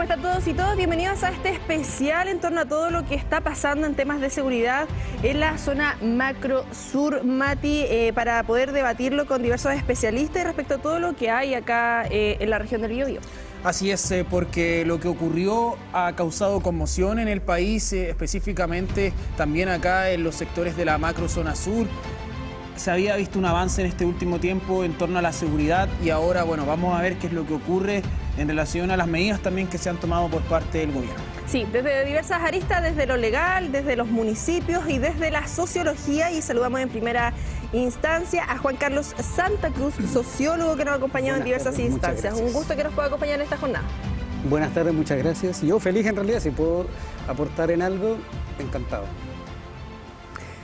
¿Cómo están todos y todas? Bienvenidos a este especial en torno a todo lo que está pasando en temas de seguridad en la zona macro sur, Mati, para poder debatirlo con diversos especialistas respecto a todo lo que hay acá en la región del Biobío. Así es, porque lo que ocurrió ha causado conmoción en el país, específicamente también acá en los sectores de la macro zona sur. Se había visto un avance en este último tiempo en torno a la seguridad y ahora, bueno, vamos a ver qué es lo que ocurre en relación a las medidas también que se han tomado por parte del gobierno. Sí, desde diversas aristas, desde lo legal, desde los municipios y desde la sociología, y saludamos en primera instancia a Juan Carlos Santa Cruz, sociólogo que nos ha acompañado en diversas instancias. Un gusto que nos pueda acompañar en esta jornada. Buenas tardes, muchas gracias. Yo feliz en realidad, si puedo aportar en algo, encantado.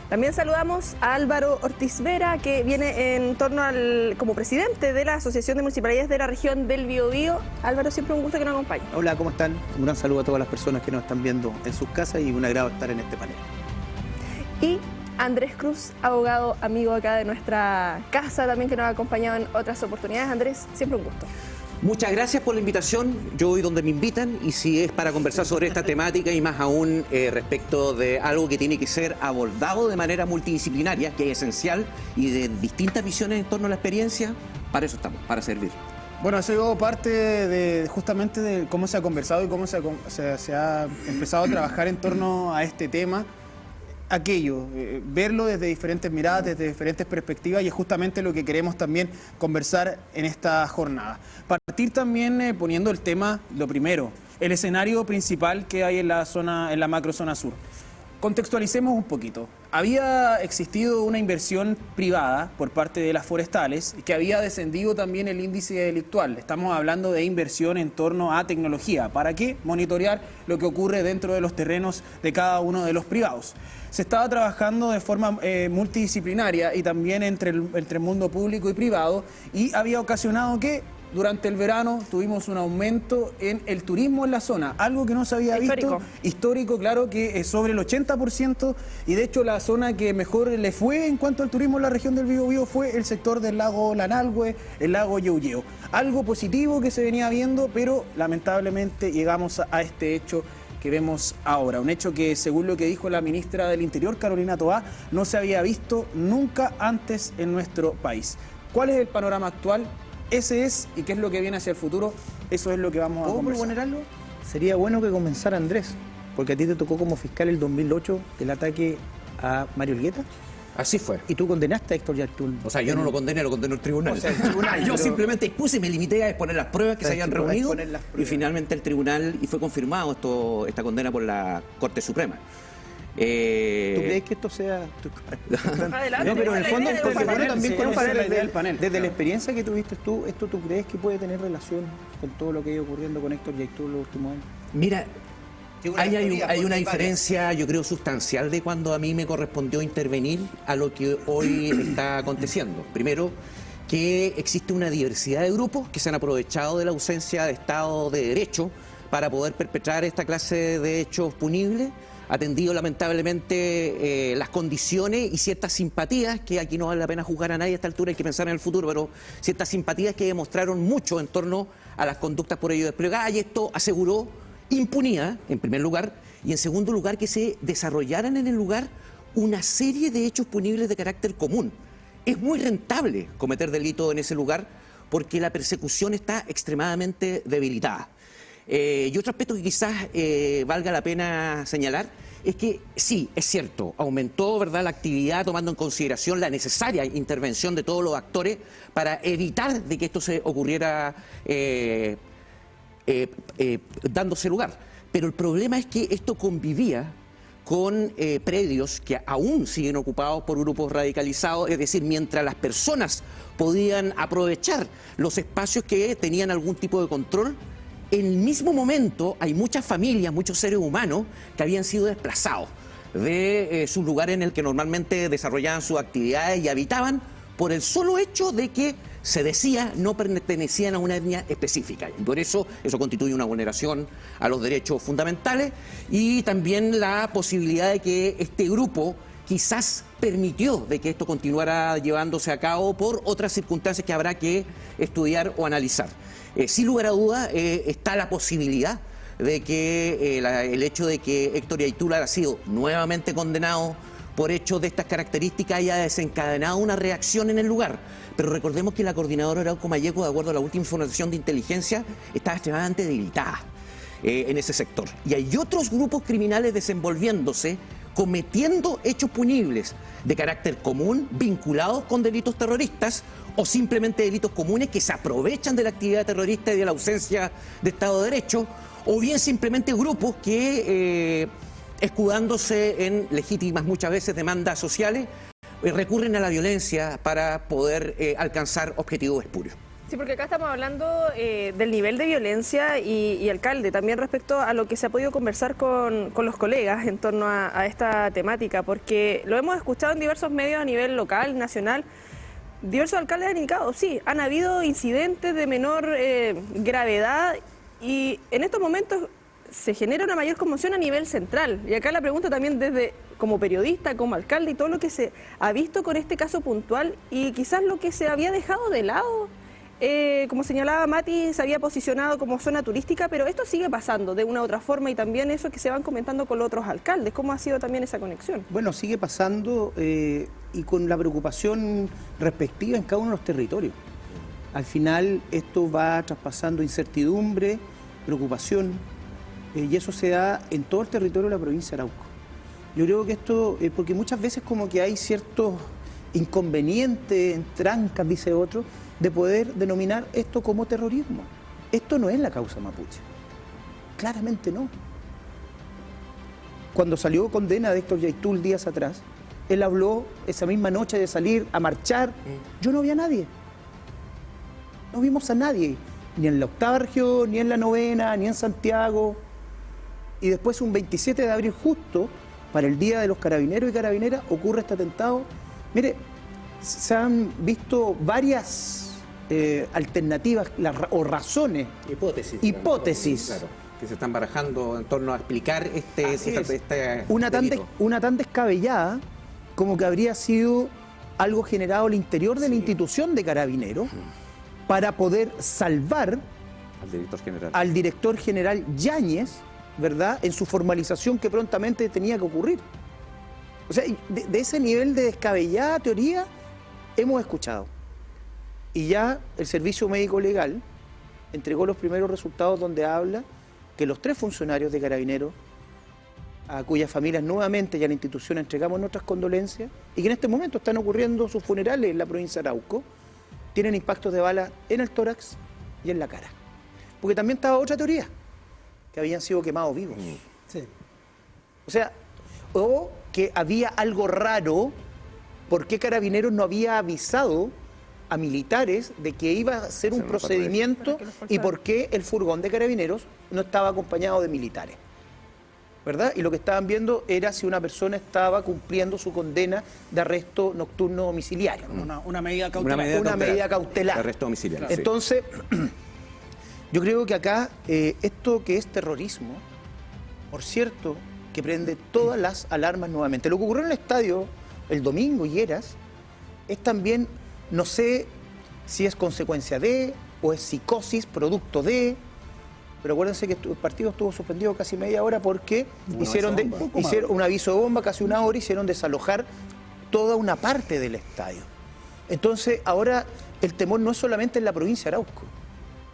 También saludamos a Álvaro Ortiz Vera, que viene en torno como presidente de la Asociación de Municipalidades de la región del Biobío. Álvaro, siempre un gusto que nos acompañe. Hola, ¿cómo están? Un gran saludo a todas las personas que nos están viendo en sus casas y un agrado estar en este panel. Y Andrés Cruz, abogado amigo acá de nuestra casa, también que nos ha acompañado en otras oportunidades. Andrés, siempre un gusto. Muchas gracias por la invitación. Yo voy donde me invitan y si es para conversar sobre esta temática y más aún respecto de algo que tiene que ser abordado de manera multidisciplinaria, que es esencial, y de distintas visiones en torno a la experiencia, para eso estamos, para servir. Bueno, ha sido parte de justamente de cómo se ha conversado y cómo se ha empezado a trabajar en torno a este tema. Aquello, verlo desde diferentes miradas, desde diferentes perspectivas, y es justamente lo que queremos también conversar en esta jornada. Partir también poniendo el tema, lo primero, el escenario principal que hay en la macro zona sur. Contextualicemos un poquito. Había existido una inversión privada por parte de las forestales que había descendido también el índice delictual. Estamos hablando de inversión en torno a tecnología. ¿Para qué? Monitorear lo que ocurre dentro de los terrenos de cada uno de los privados. Se estaba trabajando de forma multidisciplinaria y también entre el mundo público y privado, y había ocasionado que durante el verano tuvimos un aumento en el turismo en la zona, algo que no se había visto, histórico, claro, que es sobre el 80%, y de hecho la zona que mejor le fue en cuanto al turismo en la región del Biobío fue el sector del lago Lanalhue, el lago Yauyeo. Algo positivo que se venía viendo, pero lamentablemente llegamos a este hecho que vemos ahora, un hecho que, según lo que dijo la ministra del Interior, Carolina Toá, no se había visto nunca antes en nuestro país. ¿Cuál es el panorama actual? Ese es, y qué es lo que viene hacia el futuro, eso es lo que vamos a conversar. ¿Puedo proponer algo? Sería bueno que comenzara Andrés, porque a ti te tocó como fiscal el 2008 el ataque a Mario Elgueta. Así fue. Y tú condenaste a Héctor Yartul. O sea, yo no lo condené, lo condenó el tribunal. O sea, el tribunal yo simplemente expuse y me limité a exponer las pruebas que se habían reunido, y finalmente el tribunal, y fue confirmado esta condena por la Corte Suprema. ¿Tú crees que esto sea...? Adelante, no, pero en el fondo también panel. desde la experiencia que tuviste tú, ¿esto tú crees que puede tener relación con todo lo que ha ido ocurriendo con Héctor Yartul los últimos años? Mira, hay una diferencia, yo creo, sustancial de cuando a mí me correspondió intervenir a lo que hoy está aconteciendo. Primero, que existe una diversidad de grupos que se han aprovechado de la ausencia de Estado de Derecho para poder perpetrar esta clase de hechos punibles, atendido lamentablemente las condiciones y ciertas simpatías, que aquí no vale la pena juzgar a nadie a esta altura, hay que pensar en el futuro, pero ciertas simpatías que demostraron mucho en torno a las conductas por ello desplegadas, y esto aseguró impunidad, en primer lugar, y en segundo lugar que se desarrollaran en el lugar una serie de hechos punibles de carácter común. Es muy rentable cometer delito en ese lugar porque la persecución está extremadamente debilitada. Y otro aspecto que quizás valga la pena señalar es que sí, es cierto, aumentó, ¿verdad?, la actividad, tomando en consideración la necesaria intervención de todos los actores para evitar de que esto se ocurriera dándose lugar. Pero el problema es que esto convivía con predios que aún siguen ocupados por grupos radicalizados, es decir, mientras las personas podían aprovechar los espacios que tenían algún tipo de control, en el mismo momento hay muchas familias, muchos seres humanos que habían sido desplazados de sus lugares en el que normalmente desarrollaban sus actividades y habitaban, por el solo hecho de que se decía no pertenecían a una etnia específica. Y por eso constituye una vulneración a los derechos fundamentales, y también la posibilidad de que este grupo quizás permitió de que esto continuara llevándose a cabo por otras circunstancias que habrá que estudiar o analizar. Sin lugar a duda está la posibilidad de que el hecho de que Héctor Yaitul haya sido nuevamente condenado por hechos de estas características haya desencadenado una reacción en el lugar. Pero recordemos que la coordinadora Arauco Mayeco, de acuerdo a la última información de inteligencia, estaba extremadamente debilitada en ese sector. Y hay otros grupos criminales desenvolviéndose, cometiendo hechos punibles de carácter común, vinculados con delitos terroristas o simplemente delitos comunes que se aprovechan de la actividad terrorista y de la ausencia de Estado de Derecho, o bien simplemente grupos que, escudándose en legítimas muchas veces demandas sociales, recurren a la violencia para poder alcanzar objetivos espurios. Sí, porque acá estamos hablando del nivel de violencia y alcalde, también respecto a lo que se ha podido conversar con los colegas en torno a esta temática, porque lo hemos escuchado en diversos medios a nivel local, nacional. Diversos alcaldes han indicado, sí, han habido incidentes de menor gravedad y en estos momentos se genera una mayor conmoción a nivel central. Y acá la pregunta también desde como periodista, como alcalde y todo lo que se ha visto con este caso puntual y quizás lo que se había dejado de lado. Como señalaba Mati, se había posicionado como zona turística, pero esto sigue pasando de una u otra forma y también eso que se van comentando con los otros alcaldes. ¿Cómo ha sido también esa conexión? Bueno, sigue pasando y con la preocupación respectiva en cada uno de los territorios. Al final esto va traspasando incertidumbre, preocupación, y eso se da en todo el territorio de la provincia de Arauco. Yo creo que esto, porque muchas veces como que hay ciertos inconvenientes, trancas, dice otro, de poder denominar esto como terrorismo. Esto no es la causa mapuche. Claramente no. Cuando salió condena de Héctor Yaitul días atrás, él habló esa misma noche de salir a marchar. Yo no vi a nadie. No vimos a nadie, ni en la 8ª región, ni en la 9ª, ni en Santiago. Y después, un 27 de abril, justo para el Día de los Carabineros y Carabineras, ocurre este atentado. Mire, se han visto varias alternativas o razones. Hipótesis. Claro, que se están barajando en torno a explicar una tan descabellada como que habría sido algo generado al interior de la institución de Carabineros para poder salvar al director general Yáñez, ¿verdad?, en su formalización que prontamente tenía que ocurrir. O sea, de ese nivel de descabellada teoría hemos escuchado. Y ya el Servicio Médico Legal entregó los primeros resultados donde habla que los 3 funcionarios de Carabineros, a cuyas familias nuevamente y a la institución entregamos nuestras condolencias, y que en este momento están ocurriendo sus funerales en la provincia de Arauco, tienen impactos de bala en el tórax y en la cara. Porque también estaba otra teoría, que habían sido quemados vivos. Sí. O sea, o que había algo raro, ¿por qué Carabineros no había avisado a militares de que iba a ser un procedimiento y por qué el furgón de Carabineros no estaba acompañado de militares? ¿Verdad? Y lo que estaban viendo era si una persona estaba cumpliendo su condena de arresto nocturno domiciliario. Una medida cautelar. Una medida cautelar. De arresto domiciliario. Entonces, yo creo que acá esto que es terrorismo, por cierto, que prende todas las alarmas nuevamente. Lo que ocurrió en el estadio el domingo, Higueras, es también, no sé si es consecuencia de o es psicosis, producto de, pero acuérdense que el partido estuvo suspendido casi media hora porque hicieron un aviso de bomba, casi una hora, hicieron desalojar toda una parte del estadio. Entonces, ahora el temor no es solamente en la provincia de Arauco,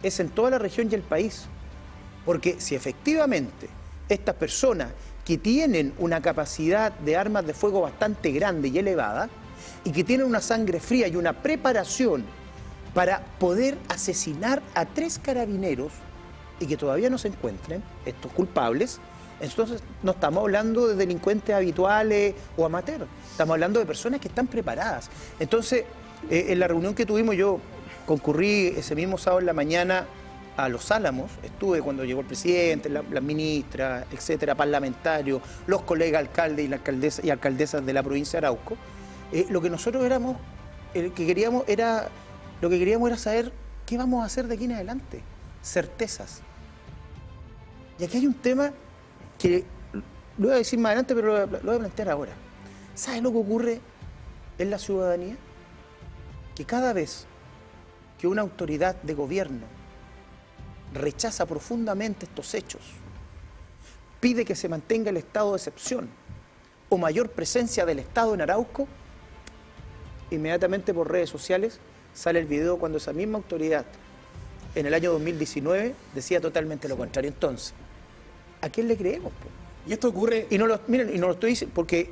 es en toda la región y el país. Porque si efectivamente estas personas que tienen una capacidad de armas de fuego bastante grande y elevada, y que tienen una sangre fría y una preparación para poder asesinar a 3 carabineros y que todavía no se encuentren estos culpables, entonces no estamos hablando de delincuentes habituales o amateurs, estamos hablando de personas que están preparadas. Entonces, en la reunión que tuvimos, yo concurrí ese mismo sábado en la mañana a Los Álamos, estuve cuando llegó el presidente, la ministra, etcétera, parlamentarios, los colegas alcaldes y alcaldesas de la provincia de Arauco. Lo que nosotros queríamos era saber qué vamos a hacer de aquí en adelante. Certezas. Y aquí hay un tema que lo voy a decir más adelante, pero lo voy a plantear ahora. ¿Sabes lo que ocurre en la ciudadanía? Que cada vez que una autoridad de gobierno rechaza profundamente estos hechos pide que se mantenga el estado de excepción o mayor presencia del Estado en Arauco, inmediatamente por redes sociales sale el video cuando esa misma autoridad en el año 2019 decía totalmente lo contrario. Entonces, ¿a quién le creemos? Y esto ocurre... Miren, y no lo estoy diciendo porque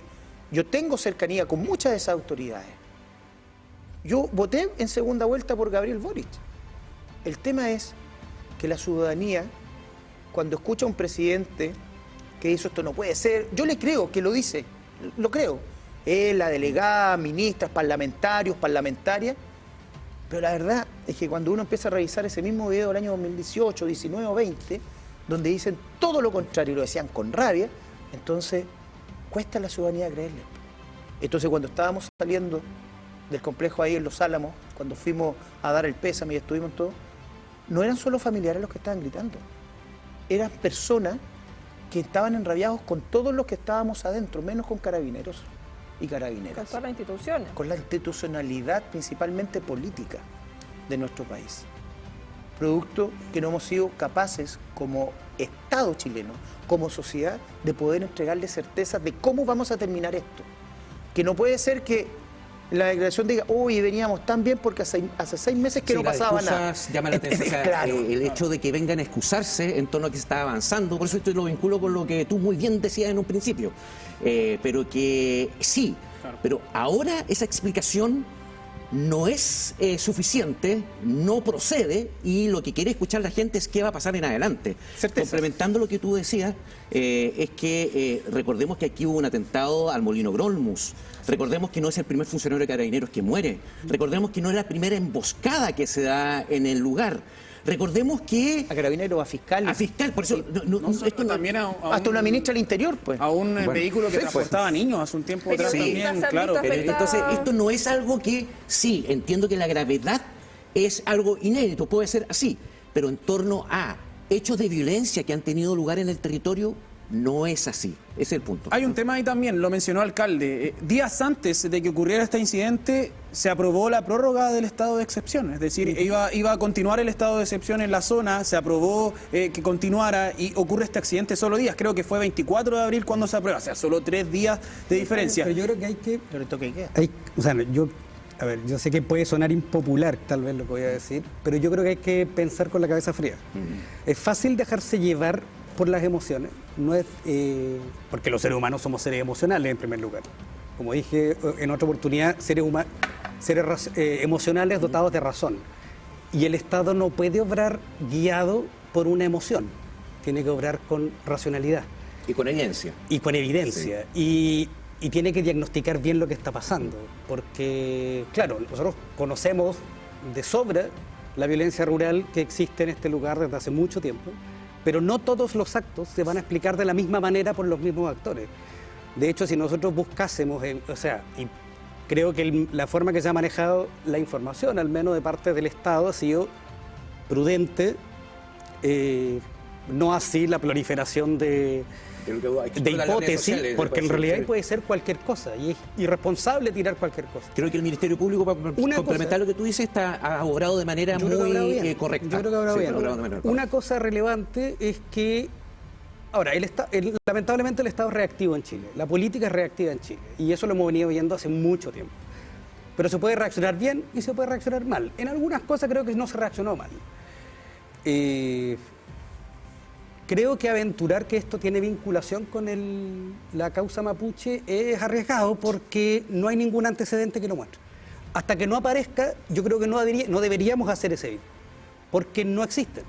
yo tengo cercanía con muchas de esas autoridades. Yo voté en segunda vuelta por Gabriel Boric. El tema es que la ciudadanía, cuando escucha a un presidente que dice esto no puede ser, yo le creo que lo dice, lo creo. La delegada, ministras, parlamentarios, parlamentarias, pero la verdad es que cuando uno empieza a revisar ese mismo video del año 2018, 19 o 20, donde dicen todo lo contrario y lo decían con rabia, entonces cuesta a la ciudadanía creerle. Entonces cuando estábamos saliendo del complejo ahí en Los Álamos, cuando fuimos a dar el pésame y estuvimos todos, no eran solo familiares los que estaban gritando, eran personas que estaban enrabiados con todos los que estábamos adentro, menos con carabineros y carabineras. Con todas las instituciones. Con la institucionalidad principalmente política de nuestro país. Producto que no hemos sido capaces como Estado chileno, como sociedad, de poder entregarle certezas de cómo vamos a terminar esto. Que no puede ser que la declaración diga, uy, veníamos tan bien porque hace 6 meses que no pasaba nada. Llama la atención, o sea, claro, el hecho de que vengan a excusarse en torno a que se está avanzando, por eso esto lo vinculo con lo que tú muy bien decías en un principio, pero que sí, pero ahora esa explicación no es suficiente, no procede, y lo que quiere escuchar la gente es qué va a pasar en adelante. Certezas. Complementando lo que tú decías, es que recordemos que aquí hubo un atentado al Molino Grolmus, recordemos que no es el primer funcionario de Carabineros que muere, recordemos que no es la primera emboscada que se da en el lugar. Recordemos que... A carabineros, a fiscal. A fiscal, por eso... esto también hasta una ministra del Interior, pues. A un vehículo que transportaba niños hace un tiempo atrás también, claro. Entonces, esto no es algo que... Sí, entiendo que la gravedad es algo inédito, puede ser así, pero en torno a hechos de violencia que han tenido lugar en el territorio, no es así. Ese es el punto. Hay un tema ahí también, lo mencionó el alcalde. Días antes de que ocurriera este incidente, se aprobó la prórroga del estado de excepción. Es decir, iba a continuar el estado de excepción en la zona, se aprobó que continuara y ocurre este accidente solo días. Creo que fue 24 de abril cuando se aprueba, o sea, solo 3 días de diferencia. Pero yo creo que hay que... Pero esto que queda. O sea, a ver, yo sé que puede sonar impopular tal vez lo que voy a decir, pero yo creo que hay que pensar con la cabeza fría. Es fácil dejarse llevar por las emociones, no es porque los seres humanos somos seres emocionales en primer lugar. Como dije en otra oportunidad, seres emocionales dotados de razón. Y el Estado no puede obrar guiado por una emoción, tiene que obrar con racionalidad. Y con evidencia. Y con evidencia. Sí. Y tiene que diagnosticar bien lo que está pasando, porque, claro, nosotros conocemos de sobra la violencia rural que existe en este lugar desde hace mucho tiempo, pero no todos los actos se van a explicar de la misma manera por los mismos actores. De hecho, si nosotros buscásemos, y creo que la forma que se ha manejado la información, al menos de parte del Estado, ha sido prudente, no así la proliferación de hipótesis, porque en realidad puede ser cualquier cosa y es irresponsable tirar cualquier cosa. Creo que el Ministerio Público, para complementar lo que tú dices, ha obrado de manera muy correcta. Yo creo que ha obrado bien. Una cosa relevante es que, ahora, lamentablemente el Estado es reactivo en Chile, la política es reactiva en Chile, y eso lo hemos venido viendo hace mucho tiempo. Pero se puede reaccionar bien y se puede reaccionar mal. En algunas cosas creo que no se reaccionó mal. Creo que aventurar que esto tiene vinculación con la causa mapuche es arriesgado porque no hay ningún antecedente que lo muestre. Hasta que no aparezca, yo creo que no deberíamos hacer ese video, porque no existen.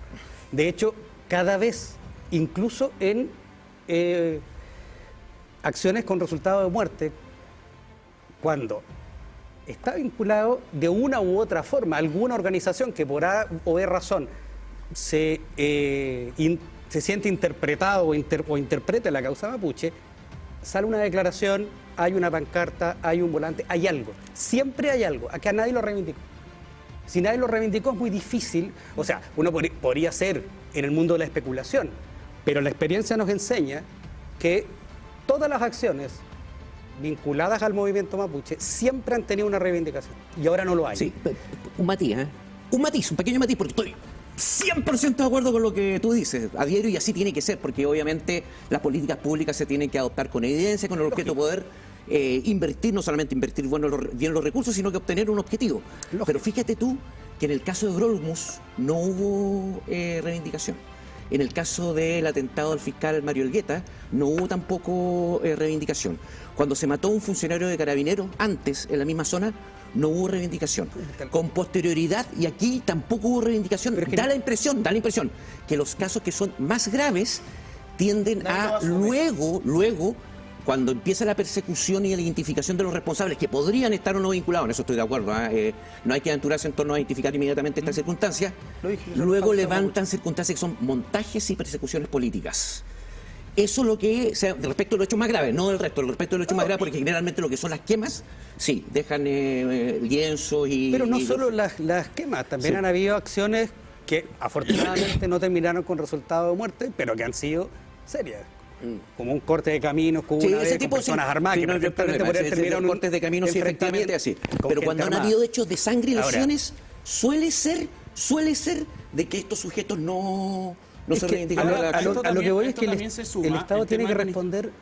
De hecho, cada vez, incluso en acciones con resultado de muerte, cuando está vinculado de una u otra forma, alguna organización que por A o B razón se siente interpretado o interprete la causa mapuche, sale una declaración, hay una pancarta, hay un volante, hay algo. Siempre hay algo. Acá nadie lo reivindicó. Si nadie lo reivindicó es muy difícil. O sea, uno podría ser en el mundo de la especulación, pero la experiencia nos enseña que todas las acciones vinculadas al movimiento mapuche siempre han tenido una reivindicación y ahora no lo hay. Sí, un matiz, un pequeño matiz, porque 100% de acuerdo con lo que tú dices, adhiero, y así tiene que ser, porque obviamente las políticas públicas se tienen que adoptar con evidencia, con el objeto de poder invertir, no solamente invertir bien los recursos, sino que obtener un objetivo. Pero fíjate tú que en el caso de Grolmus no hubo reivindicación. En el caso del atentado al fiscal Mario Elgueta no hubo tampoco reivindicación. Cuando se mató a un funcionario de Carabineros antes, en la misma zona, no hubo reivindicación. Con posterioridad, y aquí tampoco hubo reivindicación, da la impresión que los casos que son más graves tienden a luego, cuando empieza la persecución y la identificación de los responsables, que podrían estar o no vinculados, en eso estoy de acuerdo, no hay que aventurarse en torno a identificar inmediatamente estas circunstancias, luego levantan circunstancias que son montajes y persecuciones políticas. Eso es lo que, respecto a los hechos más graves, no del resto, respecto a los hechos más graves, porque generalmente lo que son las quemas, sí, dejan lienzos y... Pero no y solo las quemas, también han habido acciones que afortunadamente no terminaron con resultado de muerte, pero que han sido serias. Como un corte de caminos con una vez, con personas armadas, que perfectamente podrían terminar en un cortes de caminos, sí, efectivamente así. Pero cuando han habido hechos de sangre y lesiones, suele ser de que estos sujetos no se reivindican. A lo que voy es que el Estado tiene que responder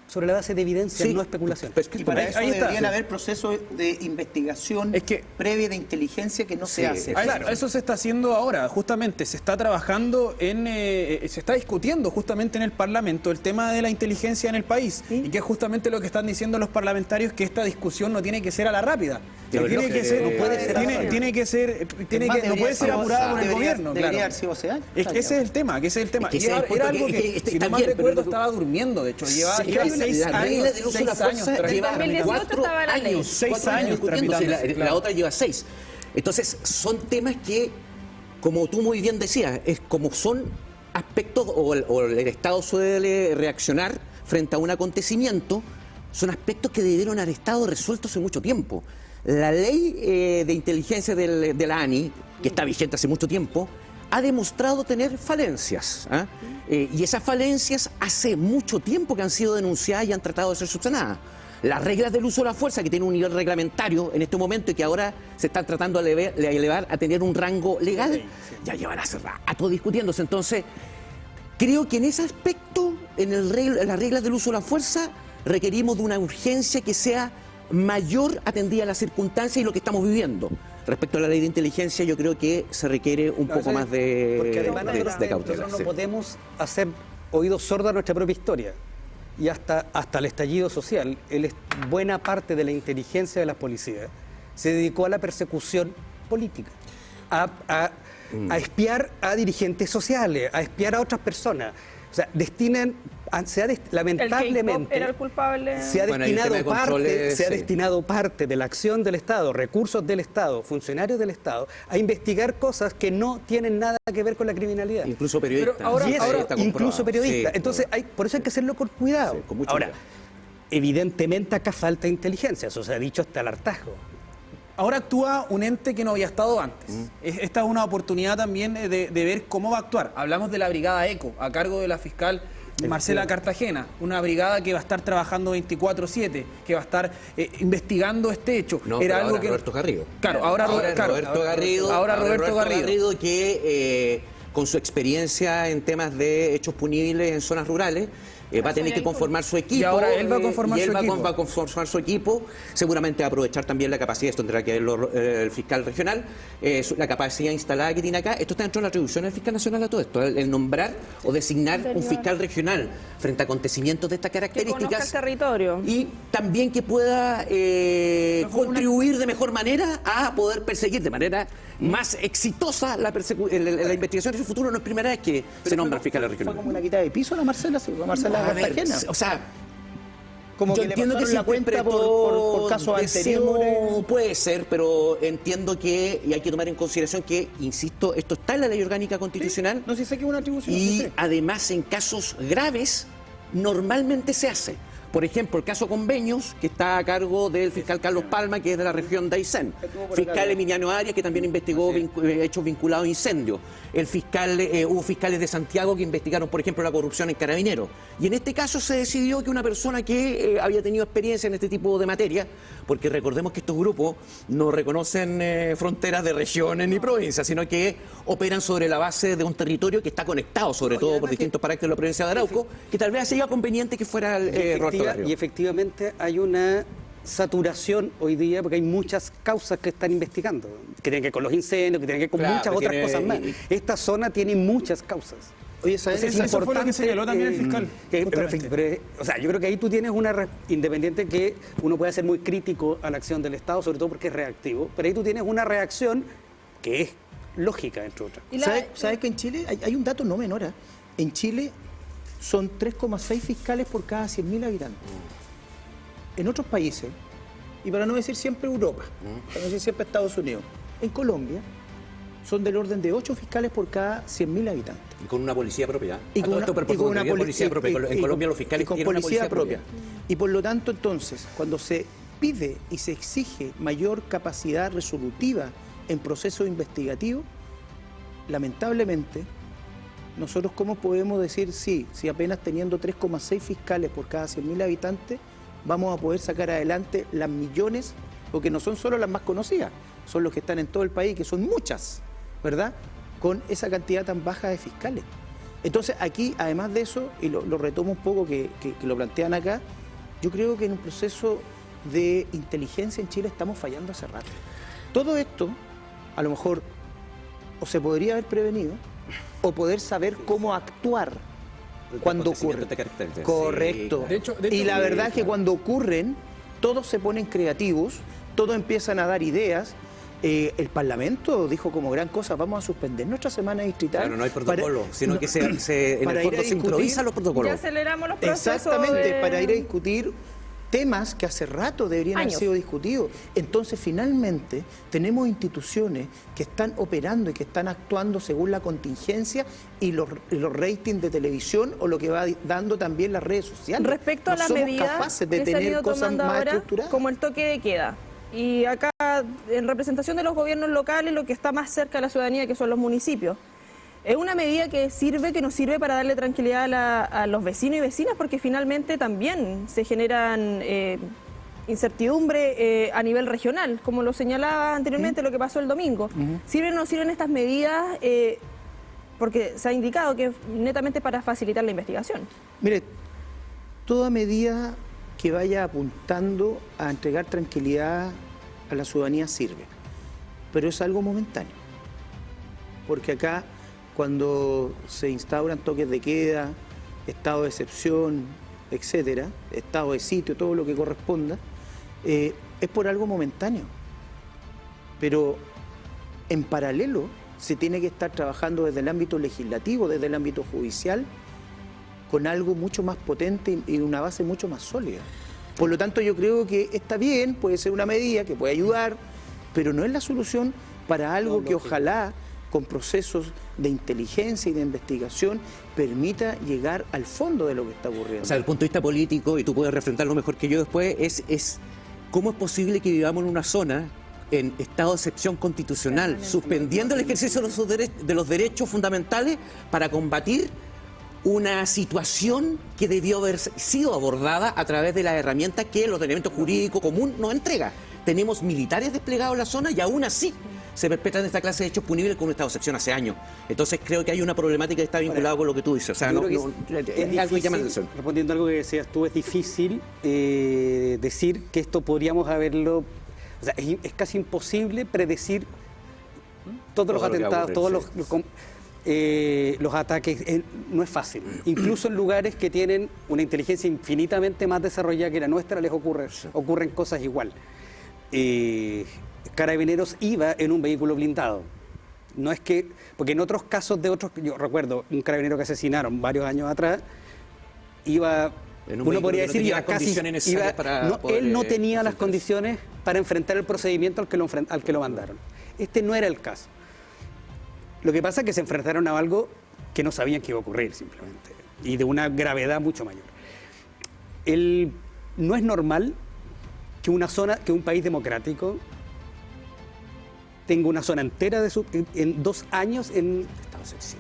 sobre la base de evidencia, no especulación. Y para eso deberían haber procesos de investigación previa de inteligencia que no se hace. Claro, eso se está haciendo ahora, justamente, se está trabajando se está discutiendo justamente en el Parlamento el tema de la inteligencia en el país, y que es justamente lo que están diciendo los parlamentarios, que esta discusión no tiene que ser a la rápida. No puede ser apurada por el gobierno. Debería haber sido hace años. Ese es el tema, Era algo que, si no mal recuerdo, estaba durmiendo, de hecho, lleva 6 años. 4 años. 6 años tramitándose. La otra lleva 6. Entonces, son temas que, como tú muy bien decías, es como son aspectos, o el Estado suele reaccionar frente a un acontecimiento, son aspectos que debieron haber estado resueltos hace mucho tiempo. La ley de inteligencia de la ANI, que está vigente hace mucho tiempo, ha demostrado tener falencias. Y esas falencias hace mucho tiempo que han sido denunciadas y han tratado de ser subsanadas. Las reglas del uso de la fuerza, que tienen un nivel reglamentario en este momento y que ahora se están tratando de elevar a tener un rango legal, ya llevan hace rato discutiéndose. Entonces, creo que en ese aspecto, en las reglas del uso de la fuerza, requerimos de una urgencia que sea mayor atendida a las circunstancias y lo que estamos viviendo. Respecto a la ley de inteligencia, yo creo que se requiere un poco más de cautela. Nosotros no podemos hacer oídos sordos a nuestra propia historia. Y hasta el estallido social, buena parte de la inteligencia de las policías se dedicó a la persecución política, a espiar a dirigentes sociales, a espiar a otras personas. O sea, lamentablemente, era el culpable. se ha destinado parte de la acción del Estado, recursos del Estado, funcionarios del Estado, a investigar cosas que no tienen nada que ver con la criminalidad. Incluso periodistas. Incluso periodistas. Sí, entonces, por eso hay que hacerlo con cuidado. Sí, con mucho Ahora, cuidado. evidentemente acá falta inteligencia, eso se ha dicho hasta el hartazgo. Ahora actúa un ente que no había estado antes. Esta es una oportunidad también de ver cómo va a actuar. Hablamos de la Brigada ECO, a cargo de la fiscal Marcela Cartagena, una brigada que va a estar trabajando 24/7, que va a estar investigando este hecho. No, era algo que Roberto Garrido. Claro, ahora Roberto Garrido que con su experiencia en temas de hechos punibles en zonas rurales va a tener que conformar su equipo. Y ahora él va a conformar su equipo. Seguramente va a aprovechar también la capacidad, esto tendrá que ver el fiscal regional, la capacidad instalada que tiene acá. Esto está dentro de la atribución del fiscal nacional a todo esto, el nombrar o designar un fiscal regional frente a acontecimientos de estas características. Que conozca el territorio. Y también que pueda contribuir de mejor manera a poder perseguir de manera más exitosa la investigación en el futuro. No es primera vez que se nombra fiscal regional. ¿Fue como una quitada de piso la Marcela Cartagena? O sea, como yo que entiendo que la cuenta por casos anteriores. Puede ser, pero entiendo que y hay que tomar en consideración que, insisto, esto está en la ley orgánica constitucional. No sé si sé que es una atribución. Y además en casos graves normalmente se hace. Por ejemplo, el caso Convenios, que está a cargo del fiscal Carlos Palma, que es de la región de Aysén. Fiscal Emiliano Arias, que también investigó hechos vinculados a incendios. Hubo fiscales de Santiago que investigaron, por ejemplo, la corrupción en Carabineros. Y en este caso se decidió que una persona que había tenido experiencia en este tipo de materia, porque recordemos que estos grupos no reconocen fronteras de regiones ni provincias, sino que operan sobre la base de un territorio que está conectado, sobre todo por distintos parámetros de la provincia de Arauco, que tal vez sería conveniente que fuera Roberto Carrió. Y efectivamente hay una saturación hoy día porque hay muchas causas que están investigando, que tienen que ver con los incendios, que tienen que ver con muchas otras cosas más. Esta zona tiene muchas causas. Oye, ¿sabes? Eso fue lo que señaló también el fiscal. O sea, yo creo que ahí tú tienes una independiente que uno puede ser muy crítico a la acción del Estado, sobre todo porque es reactivo, pero ahí tú tienes una reacción que es lógica, entre otras. ¿Sabes que en Chile hay un dato no menor? En Chile son 3,6 fiscales por cada 100.000 habitantes. En otros países, y para no decir siempre Europa, para no decir siempre Estados Unidos, en Colombia son del orden de 8 fiscales por cada 100.000 habitantes. Y con una policía propia. Y con una policía propia. En Colombia los fiscales con tienen policía una policía propia. Y por lo tanto, entonces, cuando se pide y se exige mayor capacidad resolutiva en procesos investigativos, lamentablemente, nosotros ¿cómo podemos decir si apenas teniendo 3,6 fiscales por cada 100.000 habitantes vamos a poder sacar adelante las millones, porque no son solo las más conocidas, son los que están en todo el país, que son muchas, ¿verdad?, con esa cantidad tan baja de fiscales? Entonces aquí, además de eso, y lo retomo un poco que lo plantean acá, yo creo que en un proceso de inteligencia en Chile estamos fallando hace rato. Todo esto, a lo mejor, o se podría haber prevenido, o poder saber cómo actuar cuando ocurre. Correcto. De hecho, y la verdad es que cuando ocurren, todos se ponen creativos, todos empiezan a dar ideas. El Parlamento dijo como gran cosa, vamos a suspender nuestra semana distrital. Claro, no hay protocolo, sino que en el fondo se improvisan los protocolos. Ya aceleramos los procesos. Exactamente, para ir a discutir temas que hace rato deberían haber sido discutidos. Entonces, finalmente, tenemos instituciones que están operando y que están actuando según la contingencia y los ratings de televisión o lo que va dando también las redes sociales. Respecto a las medidas que se han ido tomando ahora, como el toque de queda. Y acá, en representación de los gobiernos locales, lo que está más cerca de la ciudadanía, que son los municipios. Es una medida que nos sirve para darle tranquilidad a los vecinos y vecinas, porque finalmente también se generan incertidumbre a nivel regional, como lo señalaba anteriormente lo que pasó el domingo. ¿Sirven o no sirven estas medidas? Porque se ha indicado que es netamente para facilitar la investigación. Mire, toda medida que vaya apuntando a entregar tranquilidad a la ciudadanía sirve, pero es algo momentáneo, porque acá cuando se instauran toques de queda, estado de excepción, etcétera, estado de sitio, todo lo que corresponda, es por algo momentáneo. Pero en paralelo se tiene que estar trabajando desde el ámbito legislativo, desde el ámbito judicial, con algo mucho más potente y una base mucho más sólida. Por lo tanto, yo creo que está bien, puede ser una medida que puede ayudar, pero no es la solución para algo que ojalá, con procesos de inteligencia y de investigación, permita llegar al fondo de lo que está ocurriendo. O sea, desde el punto de vista político, y tú puedes refrentarlo mejor que yo después, es cómo es posible que vivamos en una zona en estado de excepción constitucional, suspendiendo el ejercicio de los derechos fundamentales para combatir una situación que debió haber sido abordada a través de las herramientas que el ordenamiento jurídico común nos entrega. Tenemos militares desplegados en la zona y aún así se perpetran esta clase de hechos punibles con un estado de excepción hace años. Entonces creo que hay una problemática que está vinculada con lo que tú dices. O sea, es algo que llama la atención. Respondiendo a algo que decías tú, es difícil decir que esto podríamos haberlo... O sea, es casi imposible predecir todos los atentados, todos los ataques. No es fácil. Incluso en lugares que tienen una inteligencia infinitamente más desarrollada que la nuestra, les ocurren cosas igual. Carabineros iba en un vehículo blindado. No es que, porque en otros casos de otros, yo recuerdo un carabinero que asesinaron varios años atrás, iba, uno podría decir, iba casi, él no tenía las condiciones para enfrentar el procedimiento al que lo mandaron. Este no era el caso. Lo que pasa es que se enfrentaron a algo que no sabían que iba a ocurrir simplemente, y de una gravedad mucho mayor. no es normal que un país democrático tenga una zona entera en 2 años en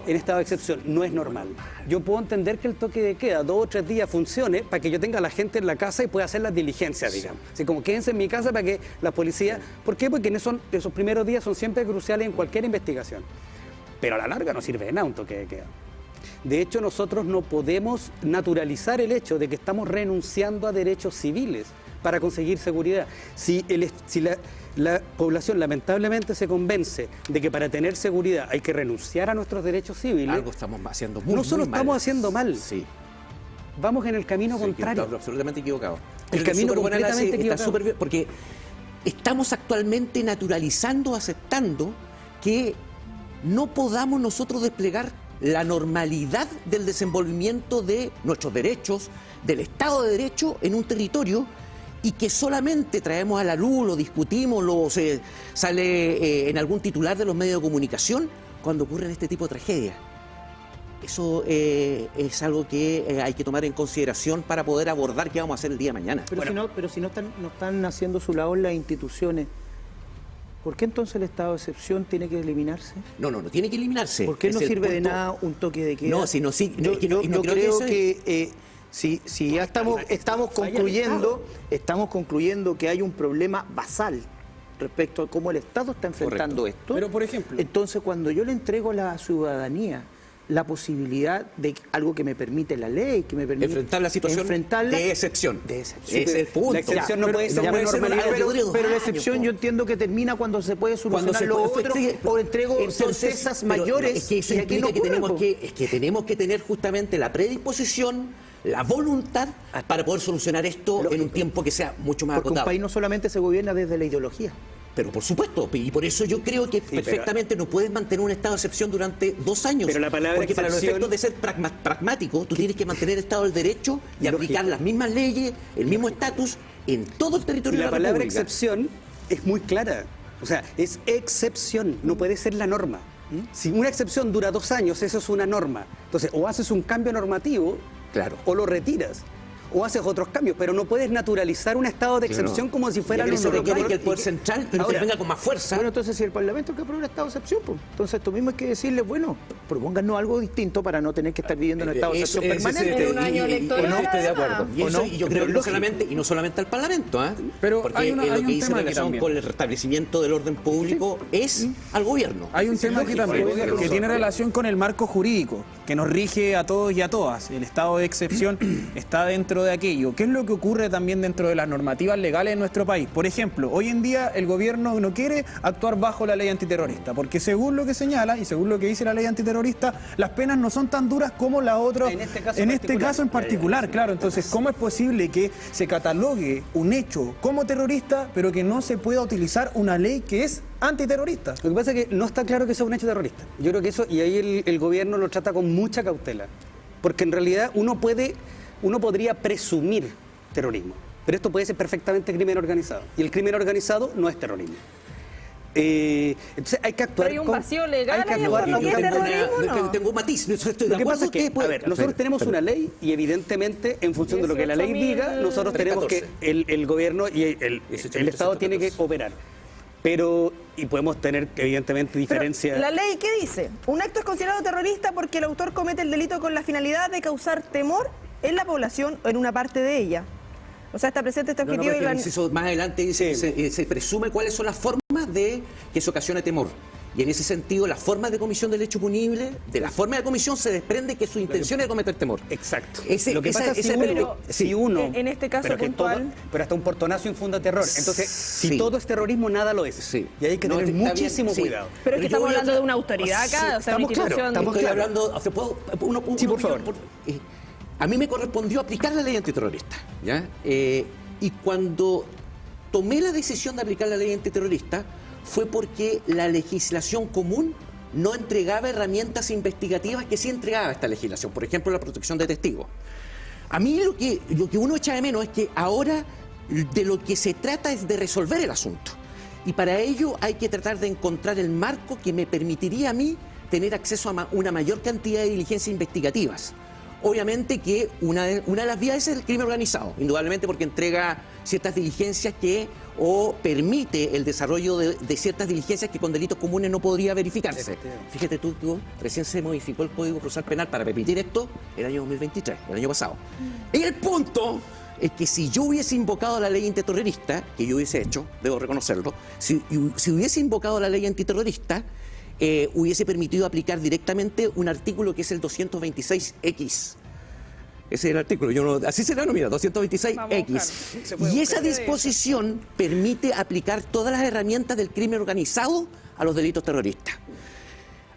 estado de excepción. No es normal. Yo puedo entender que el toque de queda 2 o 3 días funcione para que yo tenga a la gente en la casa y pueda hacer las diligencias, digamos. Así como quédense en mi casa para que la policía... ¿Por qué? Porque esos primeros días son siempre cruciales en cualquier investigación. Pero a la larga no sirve de nada un toque de queda. De hecho, nosotros no podemos naturalizar el hecho de que estamos renunciando a derechos civiles para conseguir seguridad. Si la población lamentablemente se convence de que para tener seguridad hay que renunciar a nuestros derechos civiles, algo estamos haciendo muy mal. Nosotros estamos haciendo mal. Sí. Vamos en el camino contrario. Está absolutamente equivocado. El camino completamente equivocado. Está súper bien, porque estamos actualmente naturalizando, aceptando que no podamos nosotros desplegar la normalidad del desenvolvimiento de nuestros derechos, del Estado de Derecho en un territorio, y que solamente traemos a la luz, lo discutimos, sale en algún titular de los medios de comunicación cuando ocurren este tipo de tragedias. Eso es algo que hay que tomar en consideración para poder abordar qué vamos a hacer el día de mañana. Pero si no están haciendo su labor las instituciones, ¿por qué entonces el estado de excepción tiene que eliminarse? No tiene que eliminarse. ¿Por qué no sirve de nada un toque de queda? No, si no, sí. Yo creo que si ya estamos concluyendo que hay un problema basal respecto a cómo el Estado está enfrentando esto. Pero, por ejemplo, entonces, cuando yo le entrego a la ciudadanía la posibilidad de algo que me permite la ley, que me permite enfrentar la situación de excepción. Es el punto. La excepción no puede ser una normalidad. Pero la excepción yo entiendo que termina cuando se puede solucionar lo otro, o entrego certezas mayores. Es que eso implica que tenemos que tener justamente la predisposición, la voluntad para poder solucionar esto en un tiempo que sea mucho más acotado. Porque un país no solamente se gobierna desde la ideología. Pero por supuesto, y por eso yo creo que perfectamente no puedes mantener un estado de excepción durante 2 años. Pero la palabra porque excepción... para los efectos de ser pragmático, tú tienes que mantener el Estado del Derecho y aplicar las mismas leyes, el mismo estatus en todo el territorio de la República. La palabra excepción es muy clara. O sea, es excepción, no puede ser la norma. Si una excepción dura 2 años, eso es una norma. Entonces, o haces un cambio normativo, claro, o lo retiras, o haces otros cambios, pero no puedes naturalizar un estado de excepción como si fuera lo normal. Requiere que el Poder Central venga con más fuerza. Bueno, entonces si el Parlamento que aprueba el estado de excepción, pues, entonces esto mismo hay que decirle, bueno, propónganos algo distinto para no tener que estar viviendo en un estado de excepción permanente. En un año electoral. No estoy de acuerdo. Y yo creo que no solamente al Parlamento, pero porque lo que dice en relación con el restablecimiento del orden público es al gobierno. Hay un tema aquí también que tiene relación con el marco jurídico que nos rige a todos y a todas. El estado de excepción está dentro de aquello. ¿Qué es lo que ocurre también dentro de las normativas legales en nuestro país? Por ejemplo, hoy en día el gobierno no quiere actuar bajo la ley antiterrorista, porque según lo que señala y según lo que dice la ley antiterrorista, las penas no son tan duras como la otra. En este caso en particular, claro. Entonces, ¿cómo es posible que se catalogue un hecho como terrorista, pero que no se pueda utilizar una ley que es antiterrorista? Lo que pasa es que no está claro que sea un hecho terrorista. Yo creo que eso, y ahí el gobierno lo trata con mucha cautela, porque en realidad uno podría presumir terrorismo, pero esto puede ser perfectamente crimen organizado, y el crimen organizado no es terrorismo. Entonces hay que actuar. Pero hay un vacío legal en lo que es terrorismo, tengo un matiz, no estoy de Lo que pasa es que, nosotros tenemos una ley y evidentemente en función de lo que la ley diga, nosotros tenemos que, el gobierno y el Estado tiene que operar. Y podemos tener, evidentemente, diferencias. ¿La ley qué dice? Un acto es considerado terrorista porque el autor comete el delito con la finalidad de causar temor en la población o en una parte de ella. O sea, está presente este objetivo. Más adelante dice que se presume cuáles son las formas de que se ocasione temor. Y en ese sentido, la forma de comisión del hecho punible, de la forma de comisión se desprende que su intención es cometer temor. Exacto. Lo que pasa es si uno, en este caso puntual, pero hasta un portonazo infunda terror. Entonces, si todo es terrorismo, nada lo es. Sí. Y hay que tener muchísimo cuidado. Pero es que estamos hablando de una autoridad acá, o sea, una institución. Estoy hablando, sí, por favor. A mí me correspondió aplicar la ley antiterrorista, ¿ya? Y cuando tomé la decisión de aplicar la ley antiterrorista, fue porque la legislación común no entregaba herramientas investigativas que sí entregaba esta legislación, por ejemplo, la protección de testigos. A mí lo que uno echa de menos es que ahora de lo que se trata es de resolver el asunto. Y para ello hay que tratar de encontrar el marco que me permitiría a mí tener acceso a una mayor cantidad de diligencias investigativas. Obviamente que una de las vías es el crimen organizado, indudablemente porque entrega ciertas diligencias que o permite el desarrollo de ciertas diligencias que con delitos comunes no podría verificarse. Fíjate tú, recién se modificó el Código Procesal Penal para permitir esto el año 2023, el año pasado. Y el punto es que si yo hubiese invocado la ley antiterrorista, que yo hubiese hecho, debo reconocerlo, si hubiese invocado la ley antiterrorista, hubiese permitido aplicar directamente un artículo que es el 226X. Ese es el artículo, así se denomina, 226X. Y esa disposición permite aplicar todas las herramientas del crimen organizado a los delitos terroristas.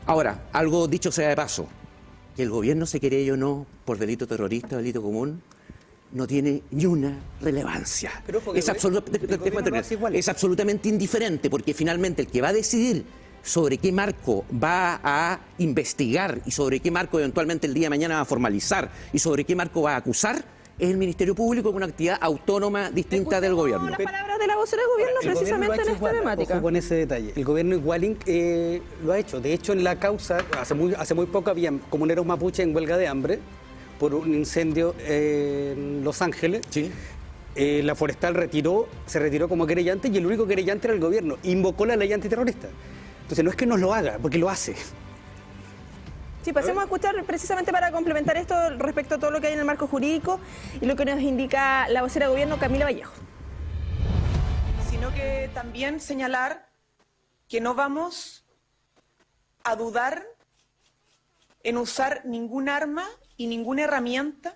Ahora, algo dicho sea de paso, que el gobierno se querelle o no por delito terrorista o delito común, no tiene ni una relevancia. Es absolutamente indiferente, porque finalmente el que va a decidir sobre qué marco va a investigar y sobre qué marco eventualmente el día de mañana va a formalizar y sobre qué marco va a acusar es el Ministerio Público con una actividad autónoma distinta del gobierno. Las palabras de la vocera del gobierno precisamente en esta temática. Ojo con ese detalle. El gobierno igual lo ha hecho. De hecho, en la causa, hace muy poco habían comuneros mapuche en huelga de hambre por un incendio en Los Ángeles. Sí. La forestal se retiró como querellante y el único querellante era el gobierno. Invocó la ley antiterrorista. Entonces no es que nos lo haga, porque lo hace. Sí, pasemos a escuchar precisamente para complementar esto respecto a todo lo que hay en el marco jurídico y lo que nos indica la vocera de gobierno, Camila Vallejo. Sino que también señalar que no vamos a dudar en usar ningún arma y ninguna herramienta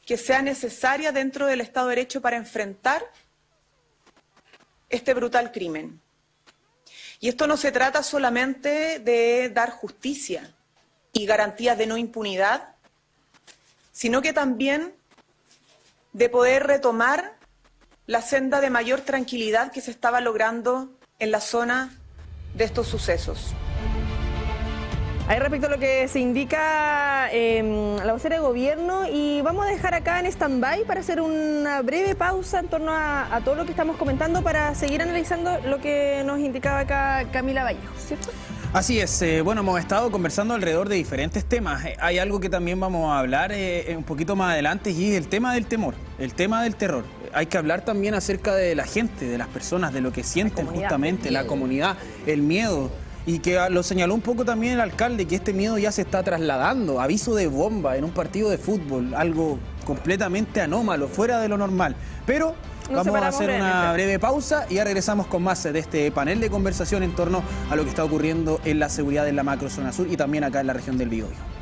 que sea necesaria dentro del Estado de Derecho para enfrentar este brutal crimen. Y esto no se trata solamente de dar justicia y garantías de no impunidad, sino que también de poder retomar la senda de mayor tranquilidad que se estaba logrando en la zona de estos sucesos. Ahí respecto a lo que se indica la vocera de gobierno, y vamos a dejar acá en stand-by para hacer una breve pausa en torno a todo lo que estamos comentando para seguir analizando lo que nos indicaba acá Camila Vallejo, ¿cierto? Así es, bueno, hemos estado conversando alrededor de diferentes temas. Hay algo que también vamos a hablar un poquito más adelante y es el tema del temor, el tema del terror. Hay que hablar también acerca de la gente, de las personas, de lo que sienten justamente, la comunidad, el miedo. Y que lo señaló un poco también el alcalde, que este miedo ya se está trasladando. Aviso de bomba en un partido de fútbol, algo completamente anómalo, fuera de lo normal. Pero vamos a hacer una breve pausa y ya regresamos con más de este panel de conversación en torno a lo que está ocurriendo en la seguridad en la macrozona sur y también acá en la región del Biobío.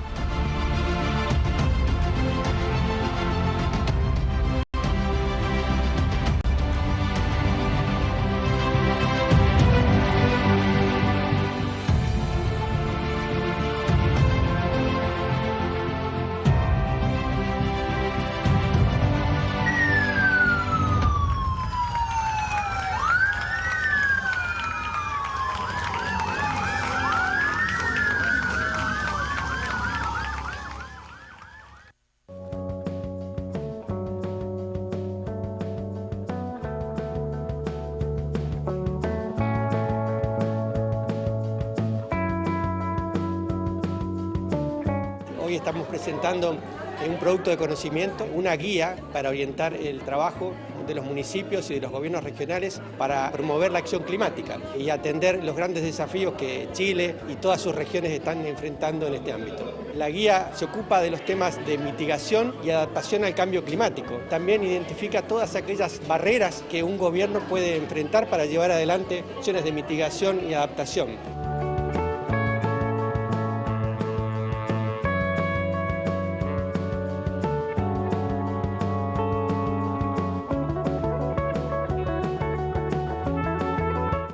Hoy estamos presentando un producto de conocimiento, una guía para orientar el trabajo de los municipios y de los gobiernos regionales para promover la acción climática y atender los grandes desafíos que Chile y todas sus regiones están enfrentando en este ámbito. La guía se ocupa de los temas de mitigación y adaptación al cambio climático. También identifica todas aquellas barreras que un gobierno puede enfrentar para llevar adelante acciones de mitigación y adaptación.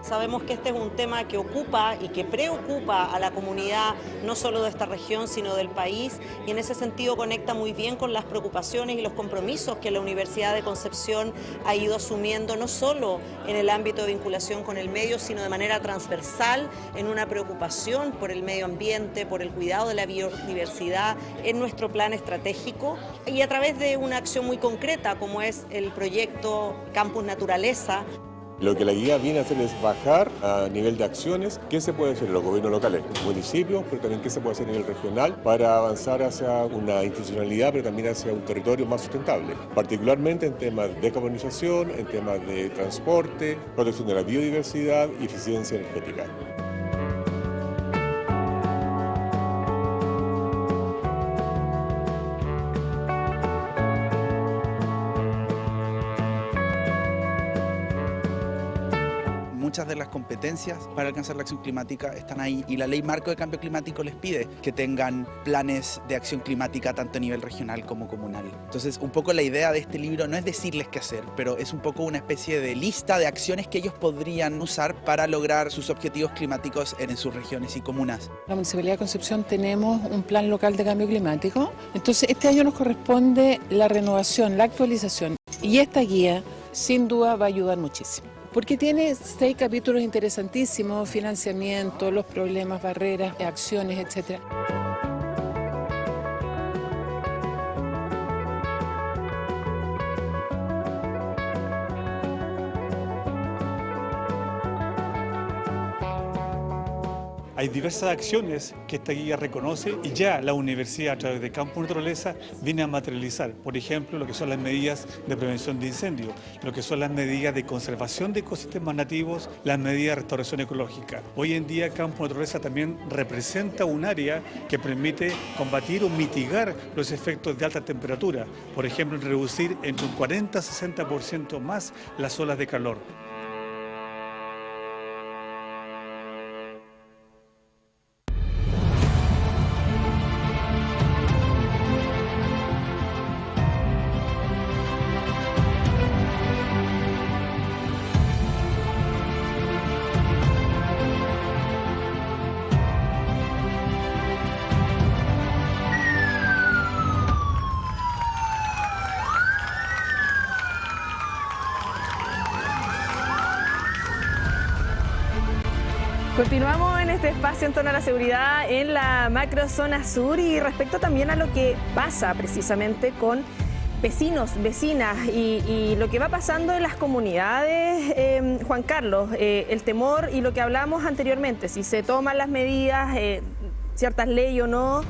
Sabemos que este es un tema que ocupa y que preocupa a la comunidad, no solo de esta región, sino del país, y en ese sentido conecta muy bien con las preocupaciones y los compromisos que la Universidad de Concepción ha ido asumiendo, no solo en el ámbito de vinculación con el medio, sino de manera transversal en una preocupación por el medio ambiente, por el cuidado de la biodiversidad en nuestro plan estratégico, y a través de una acción muy concreta como es el proyecto Campus Naturaleza. Lo que la guía viene a hacer es bajar a nivel de acciones qué se puede hacer en los gobiernos locales, municipios, pero también qué se puede hacer a nivel regional para avanzar hacia una institucionalidad, pero también hacia un territorio más sustentable, particularmente en temas de decarbonización, en temas de transporte, protección de la biodiversidad y eficiencia energética. Muchas de las competencias para alcanzar la acción climática están ahí y la Ley Marco de Cambio Climático les pide que tengan planes de acción climática tanto a nivel regional como comunal. Entonces, un poco la idea de este libro no es decirles qué hacer, pero es un poco una especie de lista de acciones que ellos podrían usar para lograr sus objetivos climáticos en sus regiones y comunas. La Municipalidad de Concepción tenemos un plan local de cambio climático, entonces este año nos corresponde la renovación, la actualización y esta guía sin duda va a ayudar muchísimo. Porque tiene 6 capítulos interesantísimos: financiamiento, los problemas, barreras, acciones, etc. Hay diversas acciones que esta guía reconoce y ya la universidad a través de Campo Naturaleza viene a materializar. Por ejemplo, lo que son las medidas de prevención de incendios, lo que son las medidas de conservación de ecosistemas nativos, las medidas de restauración ecológica. Hoy en día Campo Naturaleza también representa un área que permite combatir o mitigar los efectos de alta temperatura. Por ejemplo, reducir entre un 40-60% más las olas de calor. Continuamos en este espacio en torno a la seguridad en la macrozona sur y respecto también a lo que pasa precisamente con vecinos, vecinas y lo que va pasando en las comunidades. Juan Carlos, el temor y lo que hablamos anteriormente, si se toman las medidas, ciertas leyes o no,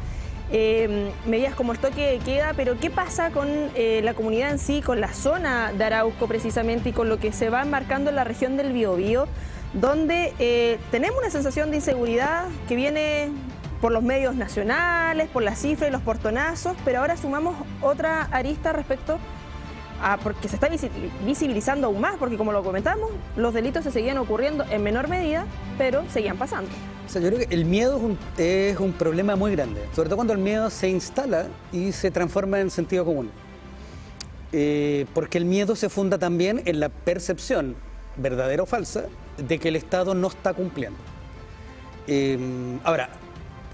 medidas como el toque de queda, pero ¿qué pasa con la comunidad en sí, con la zona de Arauco precisamente y con lo que se va enmarcando en la región del Biobío, donde tenemos una sensación de inseguridad que viene por los medios nacionales, por las cifras y los portonazos, pero ahora sumamos otra arista respecto a porque se está visibilizando aún más, porque como lo comentamos, los delitos se seguían ocurriendo en menor medida, pero seguían pasando. O sea, yo creo que el miedo es un problema muy grande, sobre todo cuando el miedo se instala y se transforma en sentido común. Porque el miedo se funda también en la percepción, verdadera o falsa, de que el Estado no está cumpliendo. Ahora,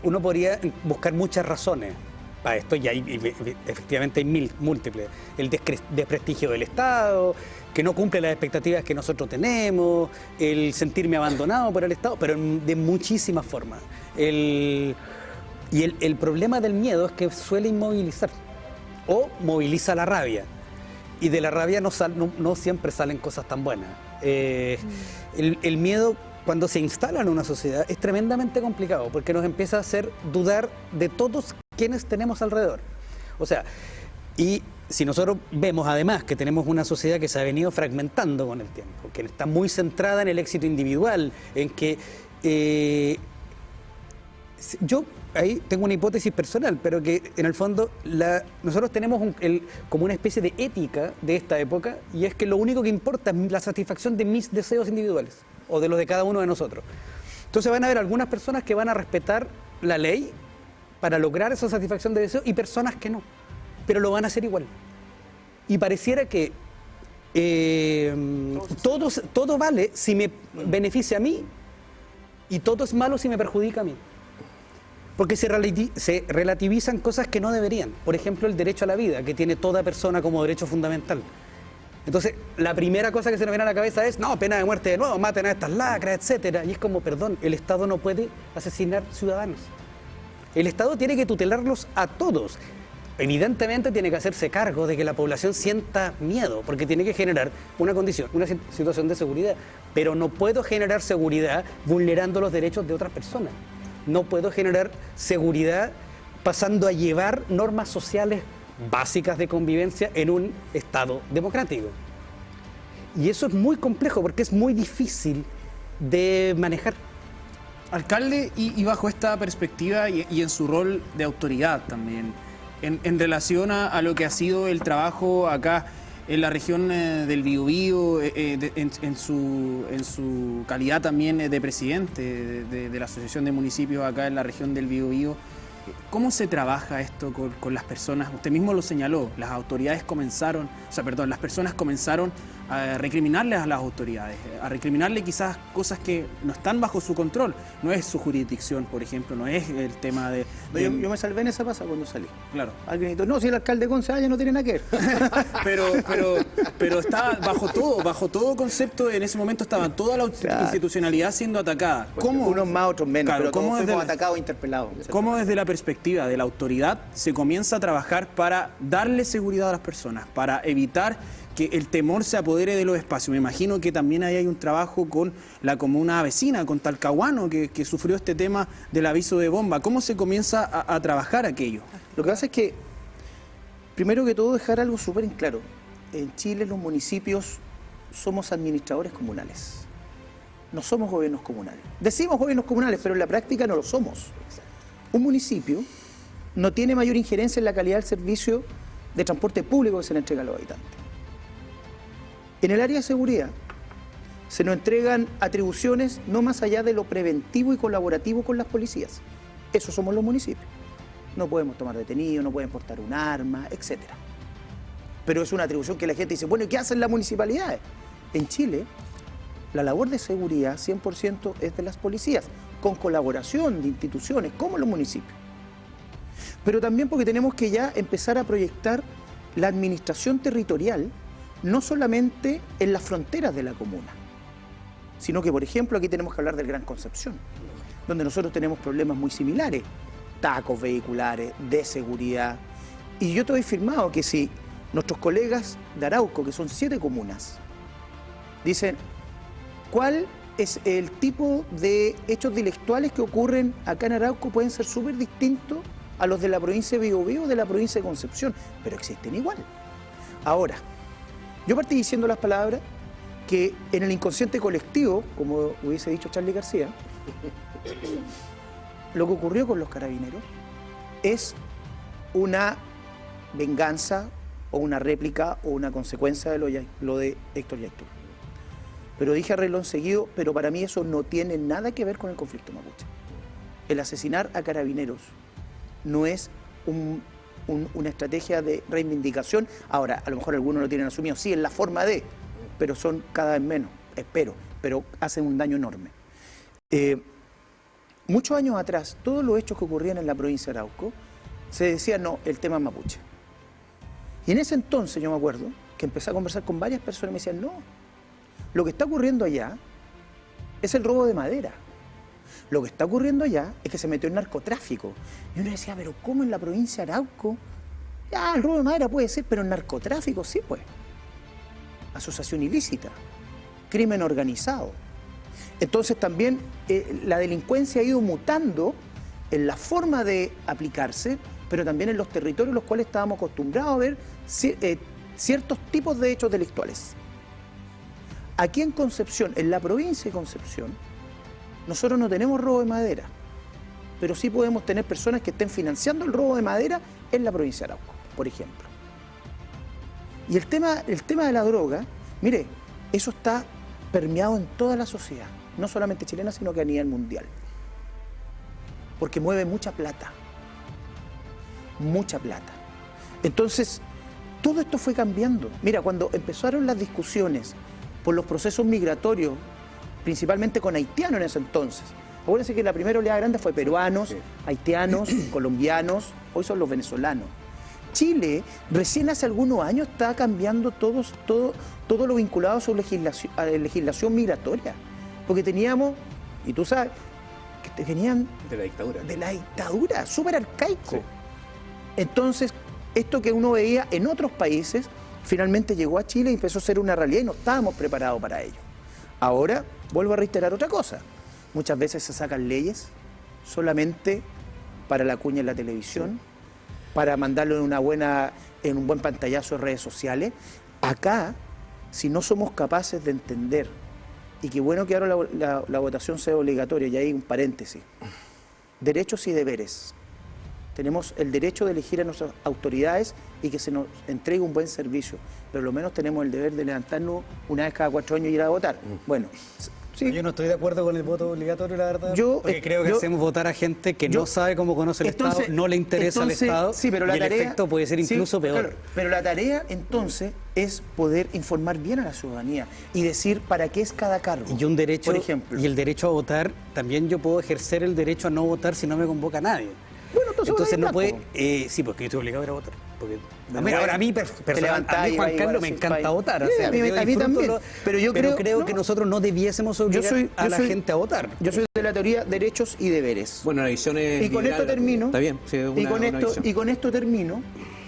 uno podría buscar muchas razones para esto, y efectivamente hay múltiples. El desprestigio del Estado, que no cumple las expectativas que nosotros tenemos, el sentirme abandonado por el Estado, pero de muchísimas formas. El problema del miedo es que suele inmovilizar o moviliza la rabia, y de la rabia no siempre salen cosas tan buenas. El miedo, cuando se instala en una sociedad, es tremendamente complicado porque nos empieza a hacer dudar de todos quienes tenemos alrededor. O sea, y si nosotros vemos además que tenemos una sociedad que se ha venido fragmentando con el tiempo, que está muy centrada en el éxito individual, en que yo ahí tengo una hipótesis personal, pero que en el fondo nosotros tenemos como una especie de ética de esta época, y es que lo único que importa es la satisfacción de mis deseos individuales o de los de cada uno de nosotros. Entonces van a haber algunas personas que van a respetar la ley para lograr esa satisfacción de deseos y personas que no, pero lo van a hacer igual. Y pareciera que todo vale si me beneficia a mí y todo es malo si me perjudica a mí. Porque se relativizan cosas que no deberían. Por ejemplo, el derecho a la vida, que tiene toda persona como derecho fundamental. Entonces, la primera cosa que se nos viene a la cabeza es, no, pena de muerte de nuevo, maten a estas lacras, etcétera. Y es como, perdón, el Estado no puede asesinar ciudadanos. El Estado tiene que tutelarlos a todos. evidentemente tiene que hacerse cargo de que la población sienta miedo, porque tiene que generar una condición, una situación de seguridad. Pero no puedo generar seguridad vulnerando los derechos de otras personas. No puedo generar seguridad pasando a llevar normas sociales básicas de convivencia en un Estado democrático. Y eso es muy complejo porque es muy difícil de manejar. Alcalde, y bajo esta perspectiva y en su rol de autoridad también, en relación a lo que ha sido el trabajo acá en la región del Biobío, en su calidad también de presidente de la Asociación de Municipios acá en la región del Biobío, ¿cómo se trabaja esto con las personas? Usted mismo lo señaló, las personas comenzaron a recriminarles a las autoridades, a recriminarle quizás cosas que no están bajo su control. No es su jurisdicción, por ejemplo, no es el tema de... Yo me salvé en esa pasada cuando salí. Claro. Alguien gritó, no, si el alcalde Conce ya no tiene nada que ver. pero está bajo todo concepto, en ese momento estaba toda la institucionalidad siendo atacada. ¿Cómo? Unos más, otros menos, claro, pero todos fuimos atacados e interpelados. ¿Cómo desde la perspectiva de la autoridad se comienza a trabajar para darle seguridad a las personas, para evitar que el temor se apodere de los espacios? Me imagino que también ahí hay un trabajo con la comuna vecina, con Talcahuano, que sufrió este tema del aviso de bomba. ¿Cómo se comienza a trabajar aquello? Lo que pasa es que, primero que todo, dejar algo súper en claro. En Chile los municipios somos administradores comunales. No somos gobiernos comunales. Decimos gobiernos comunales, pero en la práctica no lo somos. Un municipio no tiene mayor injerencia en la calidad del servicio de transporte público que se le entrega a los habitantes. En el área de seguridad se nos entregan atribuciones no más allá de lo preventivo y colaborativo con las policías. Eso somos los municipios. No podemos tomar detenidos, no pueden portar un arma, etc. Pero es una atribución que la gente dice, bueno, ¿y qué hacen las municipalidades? En Chile, la labor de seguridad 100% es de las policías, con colaboración de instituciones como los municipios. Pero también porque tenemos que ya empezar a proyectar la administración territorial no solamente en las fronteras de la comuna, sino que, por ejemplo, aquí tenemos que hablar del Gran Concepción, donde nosotros tenemos problemas muy similares, tacos vehiculares, de seguridad. Y yo te doy firmado que si nuestros colegas de Arauco, que son 7 comunas, dicen, ¿cuál es el tipo de hechos delictuales que ocurren acá en Arauco? Pueden ser súper distintos a los de la provincia de Biobío o de la provincia de Concepción, pero existen igual. Ahora, yo partí diciendo las palabras que en el inconsciente colectivo, como hubiese dicho Charly García, lo que ocurrió con los carabineros es una venganza o una réplica o una consecuencia de lo de Héctor Yaitún. Pero dije a renglón seguido, pero para mí eso no tiene nada que ver con el conflicto mapuche. El asesinar a carabineros no es una estrategia de reivindicación. Ahora, a lo mejor algunos lo tienen asumido, sí, en la forma de, pero son cada vez menos, espero, pero hacen un daño enorme. Muchos años atrás, todos los hechos que ocurrían en la provincia de Arauco, se decía, no, el tema mapuche. Y en ese entonces yo me acuerdo que empecé a conversar con varias personas y me decían, no, lo que está ocurriendo allá es el robo de madera. Lo que está ocurriendo allá es que se metió el narcotráfico. Y uno decía, pero ¿cómo en la provincia de Arauco? Ya, el robo de madera puede ser, pero el narcotráfico sí, pues. Asociación ilícita, crimen organizado. Entonces también la delincuencia ha ido mutando en la forma de aplicarse, pero también en los territorios en los cuales estábamos acostumbrados a ver ciertos tipos de hechos delictuales. Aquí en Concepción, en la provincia de Concepción, nosotros no tenemos robo de madera, pero sí podemos tener personas que estén financiando el robo de madera en la provincia de Arauco, por ejemplo. Y el tema de la droga, mire, eso está permeado en toda la sociedad, no solamente chilena, sino que a nivel mundial. Porque mueve mucha plata. Mucha plata. Entonces, todo esto fue cambiando. Mira, cuando empezaron las discusiones por los procesos migratorios, principalmente con haitianos en ese entonces. Acuérdense que la primera oleada grande fue peruanos, haitianos, colombianos, hoy son los venezolanos. Chile, recién hace algunos años, está cambiando todo lo vinculado a su legislación migratoria. Porque teníamos, y tú sabes, que venían de la dictadura. De la dictadura, súper arcaico. Sí. Entonces, esto que uno veía en otros países, finalmente llegó a Chile y empezó a ser una realidad y no estábamos preparados para ello. Ahora, vuelvo a reiterar otra cosa. Muchas veces se sacan leyes solamente para la cuña en la televisión, para mandarlo en un buen pantallazo de redes sociales. Acá, si no somos capaces de entender, y qué bueno que ahora la votación sea obligatoria, y hay un paréntesis, derechos y deberes. Tenemos el derecho de elegir a nuestras autoridades y que se nos entregue un buen servicio, pero lo menos tenemos el deber de levantarnos una vez cada 4 años y ir a votar. Bueno, sí. Yo no estoy de acuerdo con el voto obligatorio, la verdad, porque creo que yo, hacemos votar a gente que no sabe cómo conoce el Estado, no le interesa el Estado, sí, pero la y tarea, el efecto puede ser incluso peor. Claro, pero la tarea, entonces, es poder informar bien a la ciudadanía y decir para qué es cada cargo. Y un derecho, por ejemplo. Y el derecho a votar, también yo puedo ejercer el derecho a no votar si no me convoca nadie. Bueno, entonces no puede... sí, porque yo estoy obligado a ir a votar. Porque, ahora a mí, a mí Juan Carlos, me encanta votar. O sea, a mí también. Pero yo creo que nosotros no debiésemos obligar a la gente a votar. Yo soy de la teoría derechos y deberes. Bueno, la visión es y con liberal, esto termino. Está bien. Sí, y con esto termino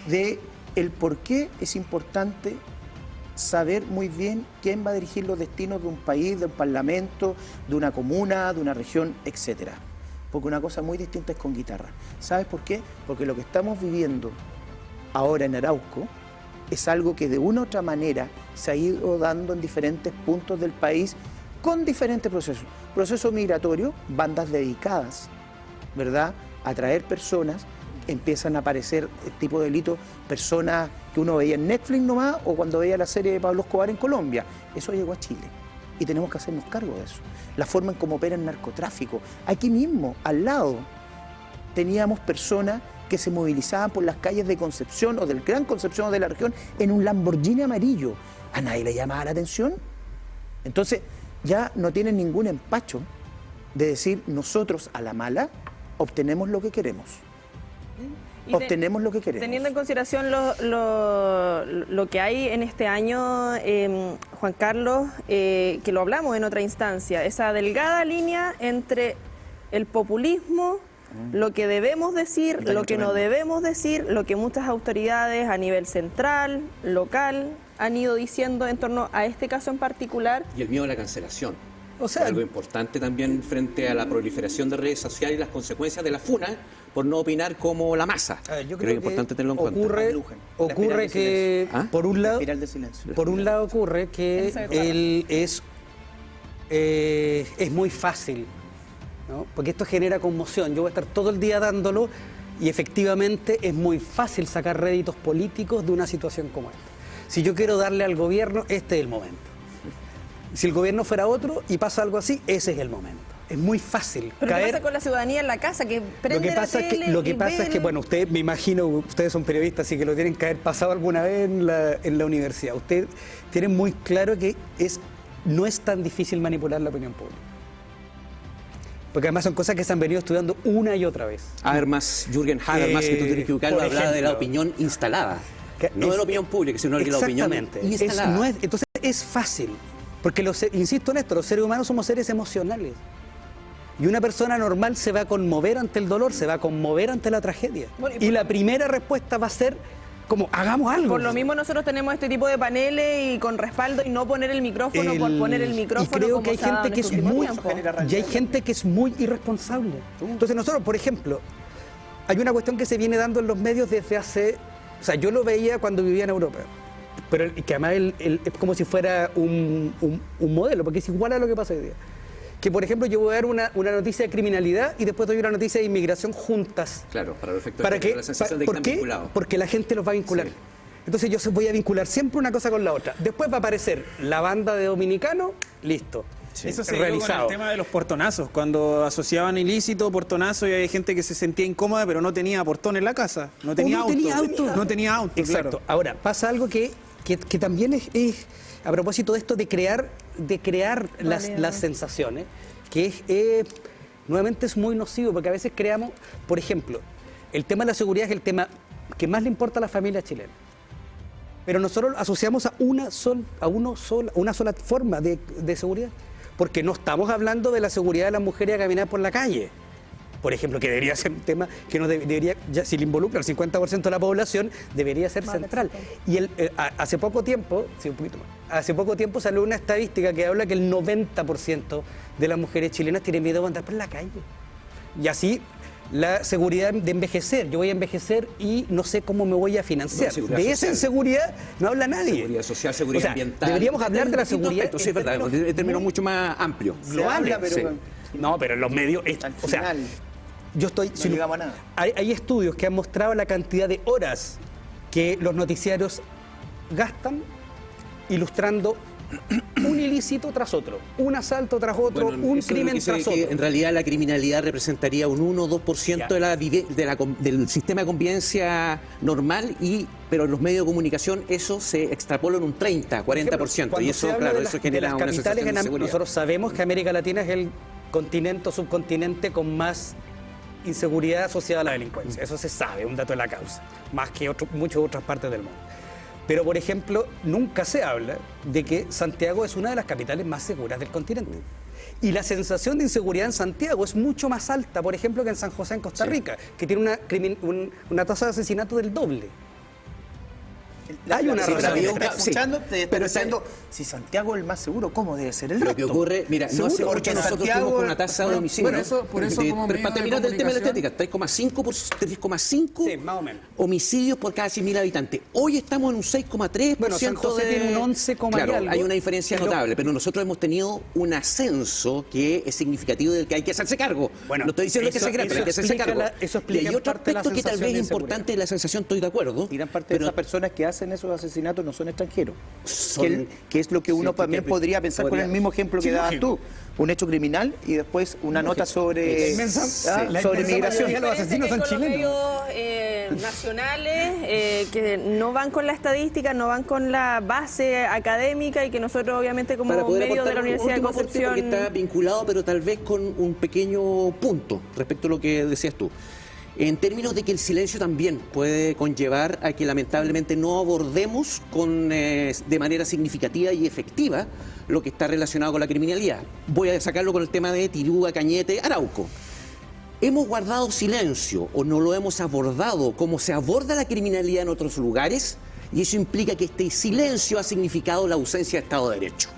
de el por qué es importante saber muy bien quién va a dirigir los destinos de un país, de un parlamento, de una comuna, de una región, etcétera. Porque una cosa muy distinta es con guitarra. ¿Sabes por qué? Porque lo que estamos viviendo ahora en Arauco es algo que de una u otra manera se ha ido dando en diferentes puntos del país con diferentes procesos. Proceso migratorio, bandas dedicadas, ¿verdad?, a traer personas, empiezan a aparecer tipo de delitos, personas que uno veía en Netflix nomás o cuando veía la serie de Pablo Escobar en Colombia. Eso llegó a Chile. Y tenemos que hacernos cargo de eso. La forma en cómo opera el narcotráfico. Aquí mismo, al lado, teníamos personas que se movilizaban por las calles de Concepción o del Gran Concepción o de la región en un Lamborghini amarillo. ¿A nadie le llamaba la atención? Entonces, ya no tienen ningún empacho de decir nosotros a la mala obtenemos lo que queremos. Obtenemos lo que queremos. Teniendo en consideración lo que hay en este año, Juan Carlos, que lo hablamos en otra instancia, esa delgada línea entre el populismo, lo que debemos decir, lo que no debemos decir, lo que muchas autoridades a nivel central, local, han ido diciendo en torno a este caso en particular. Y el miedo a la cancelación. O sea, algo importante también frente a la proliferación de redes sociales y las consecuencias de la funa por no opinar como la masa. Yo creo que es importante tenerlo en cuenta. Ocurre que, por un lado ocurre que él es muy fácil, ¿no? Porque esto genera conmoción. Yo voy a estar todo el día dándolo y efectivamente es muy fácil sacar réditos políticos de una situación como esta. Si yo quiero darle al gobierno, este es el momento. Si el gobierno fuera otro y pasa algo así, ese es el momento. Es muy fácil. ¿Pero qué pasa con la ciudadanía en la casa? Que prende Lo que pasa es que, bueno, usted, me imagino, ustedes son periodistas, así que lo tienen que haber pasado alguna vez en la universidad. Ustedes tienen muy claro que no es tan difícil manipular la opinión pública. Porque además son cosas que se han venido estudiando una y otra vez. Jürgen Habermas, que tú tienes que ubicarlo, hablaba de la opinión instalada. No de la opinión pública, sino de la opinión instalada. Entonces es fácil. Porque, insisto en esto, los seres humanos somos seres emocionales. Y una persona normal se va a conmover ante el dolor, se va a conmover ante la tragedia. Bueno, y la primera respuesta va a ser como, hagamos algo. Por lo mismo nosotros tenemos este tipo de paneles y con respaldo y no poner el micrófono por poner el micrófono. Y creo que hay gente que hay gente que es muy irresponsable. Entonces nosotros, por ejemplo, hay una cuestión que se viene dando en los medios desde hace... O sea, yo lo veía cuando vivía en Europa. Pero que además es como si fuera un modelo, porque es igual a lo que pasa hoy día. Que, por ejemplo, yo voy a dar una noticia de criminalidad y después doy una noticia de inmigración juntas. Claro, para el efecto de la sensación de que están vinculados. Porque la gente los va a vincular. Sí. Entonces yo voy a vincular siempre una cosa con la otra. Después va a aparecer la banda de dominicanos, listo. Sí. Eso se dio con el tema de los portonazos, cuando asociaban ilícito, portonazo, y hay gente que se sentía incómoda pero no tenía portón en la casa, no tenía auto. No tenía auto. Exacto. Claro. Ahora, pasa algo que también es a propósito de esto de crear las sensaciones, que nuevamente es muy nocivo, porque a veces creamos, por ejemplo, el tema de la seguridad es el tema que más le importa a la familia chilena. Pero nosotros asociamos a una sola forma de seguridad, porque no estamos hablando de la seguridad de las mujeres a caminar por la calle. por ejemplo, que debería ser un tema que no debería, ya si le involucra al 50% de la población, debería ser central. Y hace poco tiempo, sí, un poquito más, hace poco tiempo salió una estadística que habla que el 90% de las mujeres chilenas tienen miedo a andar por la calle. Y así la seguridad de envejecer. Yo voy a envejecer y no sé cómo me voy a financiar. De esa inseguridad no habla nadie. Seguridad social, seguridad ambiental. Deberíamos hablar de la seguridad. Sí, es verdad, en términos mucho más amplios. Globales. No, pero en los medios... o sea, yo estoy... No llegamos a nada. Hay estudios que han mostrado la cantidad de horas que los noticiarios gastan ilustrando un ilícito tras otro, un asalto tras otro, un crimen tras otro. En realidad la criminalidad representaría un 1 o 2% del sistema de convivencia normal, pero en los medios de comunicación eso se extrapola en un 30, 40%. Y eso, claro, eso genera una sensación de inseguridad. Nosotros sabemos que América Latina es el continente o subcontinente con más inseguridad asociada a la delincuencia. Eso se sabe, un dato de la causa, más que muchas otras partes del mundo. Pero, por ejemplo, nunca se habla de que Santiago es una de las capitales más seguras del continente. Y la sensación de inseguridad en Santiago es mucho más alta, por ejemplo, que en San José, en Costa Rica, que tiene una tasa de asesinato del doble. Hay una razón. Escuchando, te estoy diciendo, si Santiago es el más seguro, ¿cómo debe ser el resto? Lo que ocurre, mira, no hace mucho nosotros estuvimos con una tasa de homicidio. Por eso como pero para terminar del tema de la estética, 3,5 homicidios por cada 100.000 habitantes. Hoy estamos en un 6,3%. Bueno, San José tiene un 11, claro, algo. Hay una diferencia notable, pero nosotros hemos tenido un ascenso que es significativo del que hay que hacerse cargo. Bueno, no estoy diciendo que sea grave, pero hay que hacerse cargo. Y hay otro aspecto que tal vez es importante de la sensación, estoy de acuerdo. Y gran parte de esas personas que hacen esos asesinatos no son extranjeros. Que es lo que uno también podría pensar con el mismo ejemplo que dabas tú. Un hecho criminal y después una nota sobre migración. Los asesinos son chilenos. Nacionales que no van con la estadística, no van con la base académica y que nosotros obviamente como medio de la Universidad de Concepción... Que está vinculado pero tal vez con un pequeño punto respecto a lo que decías tú. En términos de que el silencio también puede conllevar a que lamentablemente no abordemos de manera significativa y efectiva lo que está relacionado con la criminalidad. Voy a sacarlo con el tema de Tirúa, Cañete, Arauco. Hemos guardado silencio o no lo hemos abordado como se aborda la criminalidad en otros lugares, y eso implica que este silencio ha significado la ausencia de Estado de Derecho.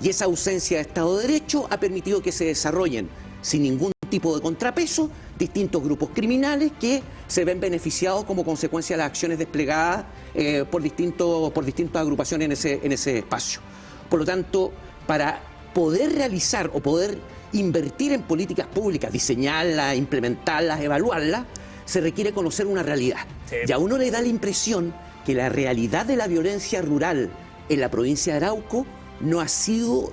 Y esa ausencia de Estado de Derecho ha permitido que se desarrollen sin ningún tipo de contrapeso distintos grupos criminales que se ven beneficiados como consecuencia de las acciones desplegadas por distintas agrupaciones en ese espacio. Por lo tanto, para poder realizar o poder invertir en políticas públicas, diseñarlas, implementarlas, evaluarlas, se requiere conocer una realidad. Sí. Y a uno le da la impresión que la realidad de la violencia rural en la provincia de Arauco no ha sido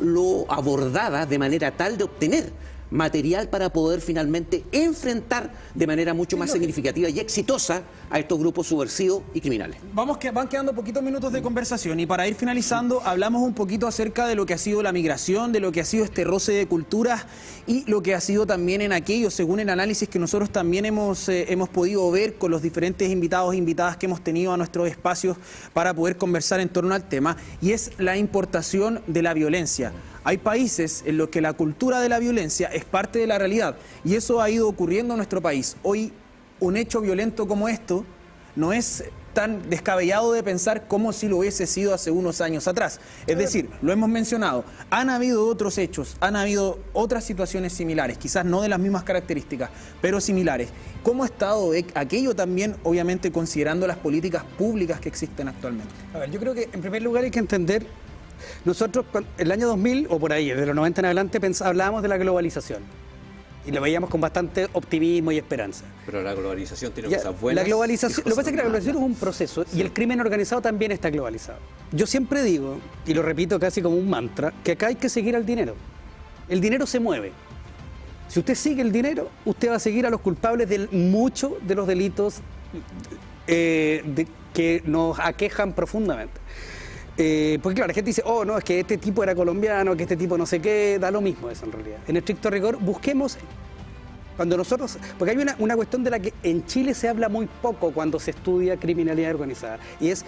abordada de manera tal de obtener material para poder finalmente enfrentar de manera mucho más significativa y exitosa a estos grupos subversivos y criminales. Van quedando poquitos minutos de conversación y para ir finalizando hablamos un poquito acerca de lo que ha sido la migración, de lo que ha sido este roce de culturas y lo que ha sido también en aquello, según el análisis que nosotros también hemos podido ver con los diferentes invitados e invitadas que hemos tenido a nuestros espacios para poder conversar en torno al tema, y es la importación de la violencia. Hay países en los que la cultura de la violencia es parte de la realidad y eso ha ido ocurriendo en nuestro país. Hoy un hecho violento como esto no es tan descabellado de pensar como si lo hubiese sido hace unos años atrás. Es decir, lo hemos mencionado, han habido otros hechos, han habido otras situaciones similares, quizás no de las mismas características, pero similares. ¿Cómo ha estado aquello también, obviamente, considerando las políticas públicas que existen actualmente? A ver, yo creo que en primer lugar hay que entender, nosotros el año 2000 o por ahí, desde los 90 en adelante, hablábamos de la globalización. Y lo veíamos con bastante optimismo y esperanza. Pero la globalización tiene cosas buenas. La globalización, lo que pasa es que la globalización es un proceso y el crimen organizado también está globalizado. Yo siempre digo, y lo repito casi como un mantra, que acá hay que seguir al dinero. El dinero se mueve. Si usted sigue el dinero, usted va a seguir a los culpables de muchos de los delitos que nos aquejan profundamente. Porque claro, la gente dice, oh, no, es que este tipo era colombiano, que este tipo no sé qué, da lo mismo eso en realidad. En estricto rigor, busquemos, cuando nosotros, porque hay una cuestión de la que en Chile se habla muy poco cuando se estudia criminalidad organizada, y es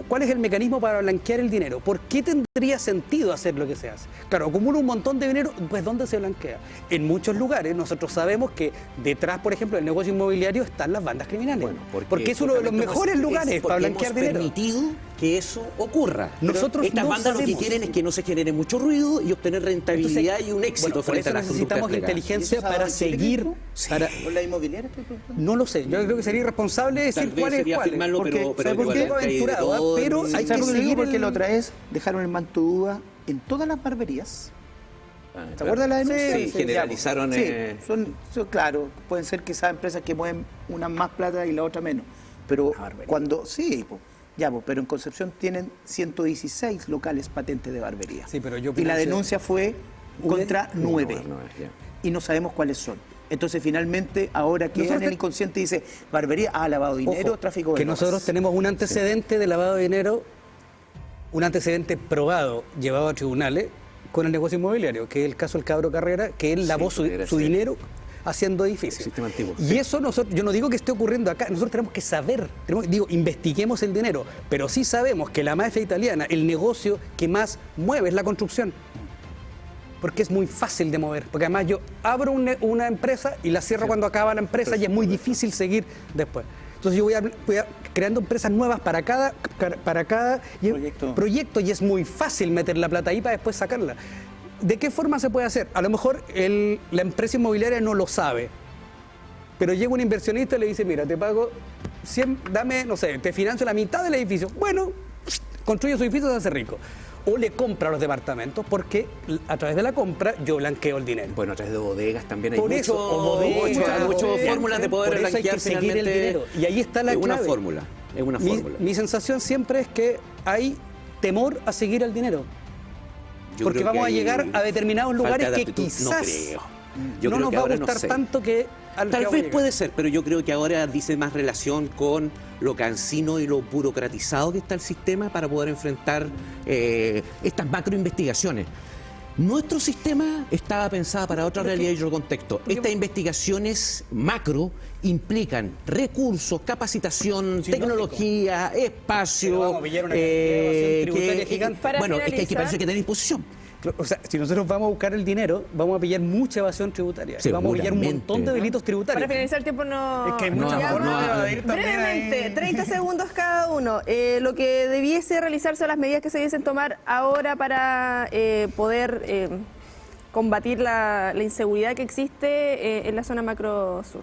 ¿cuál es el mecanismo para blanquear el dinero? ¿Por qué tendría sentido hacer lo que se hace? Claro, acumula un montón de dinero, pues ¿dónde se blanquea? En muchos lugares nosotros sabemos que detrás, por ejemplo, del negocio inmobiliario están las bandas criminales. Bueno, porque es uno de los mejores lugares para blanquear dinero. Hemos permitido que eso ocurra. Nosotros Estas bandas lo que quieren es que no se genere mucho ruido y obtener rentabilidad y un éxito por eso necesitamos inteligencia para seguir. ¿Con la inmobiliaria estoy preguntando? No lo sé, yo creo que sería irresponsable decir cuál es cuál. Pero hay que seguir porque la otra vez dejaron el manto de uva en todas las barberías. ¿Se acuerdan de la denuncia? Sí, generalizaron. Sí, son, claro, pueden ser que esas empresas que mueven una más plata y la otra menos. Pero cuando, pero en Concepción tienen 116 locales patentes de barbería. Sí, pero yo y la denuncia fue contra 9. Y no sabemos cuáles son. Entonces, finalmente, ahora queda en el inconsciente y dice, barbería, lavado de dinero, tráfico de que nosotros tenemos un antecedente de lavado de dinero, un antecedente probado, llevado a tribunales, con el negocio inmobiliario, que es el caso del Cabro Carrera, que él lavó su dinero haciendo edificios. Sistema antiguo. Y eso yo no digo que esté ocurriendo acá, nosotros tenemos que saber, investiguemos el dinero, pero sí sabemos que la mafia italiana, el negocio que más mueve es la construcción. Porque es muy fácil de mover, porque además yo abro una empresa y la cierro cuando acaba la empresa y es muy difícil seguir después. Entonces yo voy creando empresas nuevas para cada proyecto y es muy fácil meter la plata ahí para después sacarla. ¿De qué forma se puede hacer? A lo mejor la empresa inmobiliaria no lo sabe, pero llega un inversionista y le dice, mira, te pago 100, dame, no sé, te financio la mitad del edificio. Bueno, construye su edificio y se hace rico. O le compra los departamentos porque a través de la compra yo blanqueo el dinero. Bueno, a través de bodegas también hay muchas fórmulas de poder blanquear finalmente el dinero. Y ahí está la clave. Es una fórmula. Mi sensación siempre es que hay temor a seguir el dinero. Porque vamos a llegar a determinados lugares que quizás no nos va a gustar tanto que... Tal vez puede ser, pero yo creo que ahora dice más relación con lo cansino y lo burocratizado que está el sistema para poder enfrentar estas macroinvestigaciones. Nuestro sistema estaba pensado para otra realidad y otro contexto. Estas investigaciones macro implican recursos, capacitación, tecnología, espacio. Bueno, es que parece que tener disposición. O sea, si nosotros vamos a buscar el dinero, vamos a pillar mucha evasión tributaria. Vamos a pillar un montón de delitos tributarios. Para finalizar el tiempo Es que hay muchas formas de evadir también. Brevemente, 30 segundos cada uno. Lo que debiese realizarse, las medidas que se debiesen tomar ahora para poder combatir la inseguridad que existe en la zona macro sur.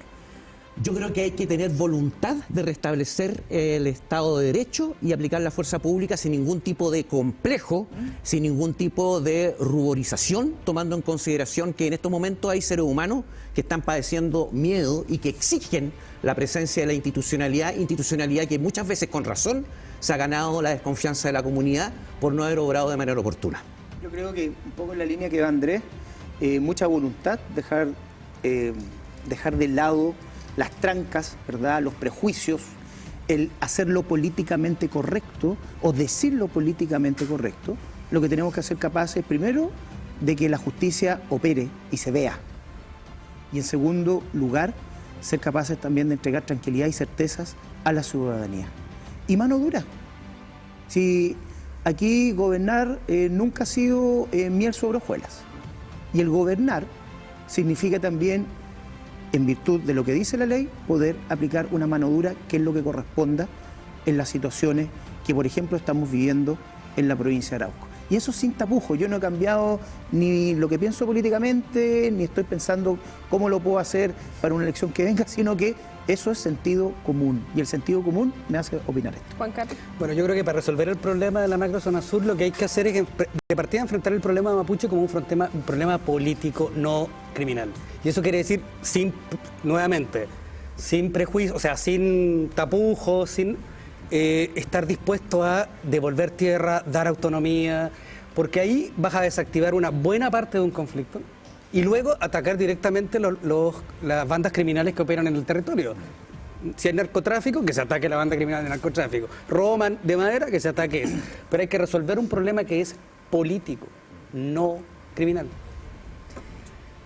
Yo creo que hay que tener voluntad de restablecer el Estado de Derecho y aplicar la fuerza pública sin ningún tipo de complejo, sin ningún tipo de ruborización, tomando en consideración que en estos momentos hay seres humanos que están padeciendo miedo y que exigen la presencia de la institucionalidad que muchas veces con razón se ha ganado la desconfianza de la comunidad por no haber obrado de manera oportuna. Yo creo que un poco en la línea que va Andrés, mucha voluntad, dejar de lado las trancas, ¿verdad?, los prejuicios, el hacerlo políticamente correcto o decirlo políticamente correcto. Lo que tenemos que hacer capaces, primero, de que la justicia opere y se vea. Y en segundo lugar, ser capaces también de entregar tranquilidad y certezas a la ciudadanía. Y mano dura. Si aquí gobernar nunca ha sido miel sobre hojuelas. Y el gobernar significa también, en virtud de lo que dice la ley, poder aplicar una mano dura, que es lo que corresponda en las situaciones que, por ejemplo, estamos viviendo en la provincia de Arauco. Y eso sin tapujos. Yo no he cambiado ni lo que pienso políticamente, ni estoy pensando cómo lo puedo hacer para una elección que venga, sino que eso es sentido común. Y el sentido común me hace opinar esto. Juan Capi. Bueno, yo creo que para resolver el problema de la macrozona sur lo que hay que hacer es de partida enfrentar el problema de Mapuche como un problema político, no criminal. Y eso quiere decir sin prejuicio, o sea, sin tapujos, sin estar dispuesto a devolver tierra, dar autonomía, porque ahí vas a desactivar una buena parte de un conflicto y luego atacar directamente las bandas criminales que operan en el territorio. Si hay narcotráfico, que se ataque la banda criminal de narcotráfico. Roban de madera, que se ataque eso. Pero hay que resolver un problema que es político, no criminal.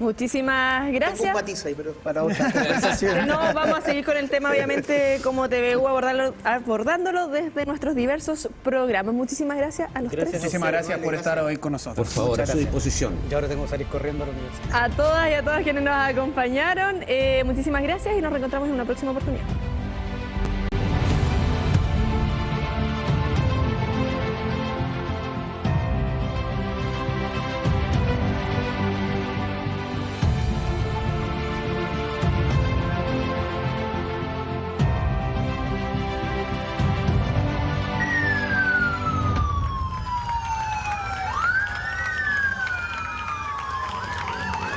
Muchísimas gracias. Tengo un matiz ahí, pero para otra conversación. No, vamos a seguir con el tema, obviamente, como TVU, abordándolo desde nuestros diversos programas. Muchísimas gracias a los tres. Muchísimas gracias por estar hoy con nosotros. Por favor, a su disposición. Y ahora tengo que salir corriendo a la universidad. A todas y a todos quienes nos acompañaron, muchísimas gracias y nos reencontramos en una próxima oportunidad.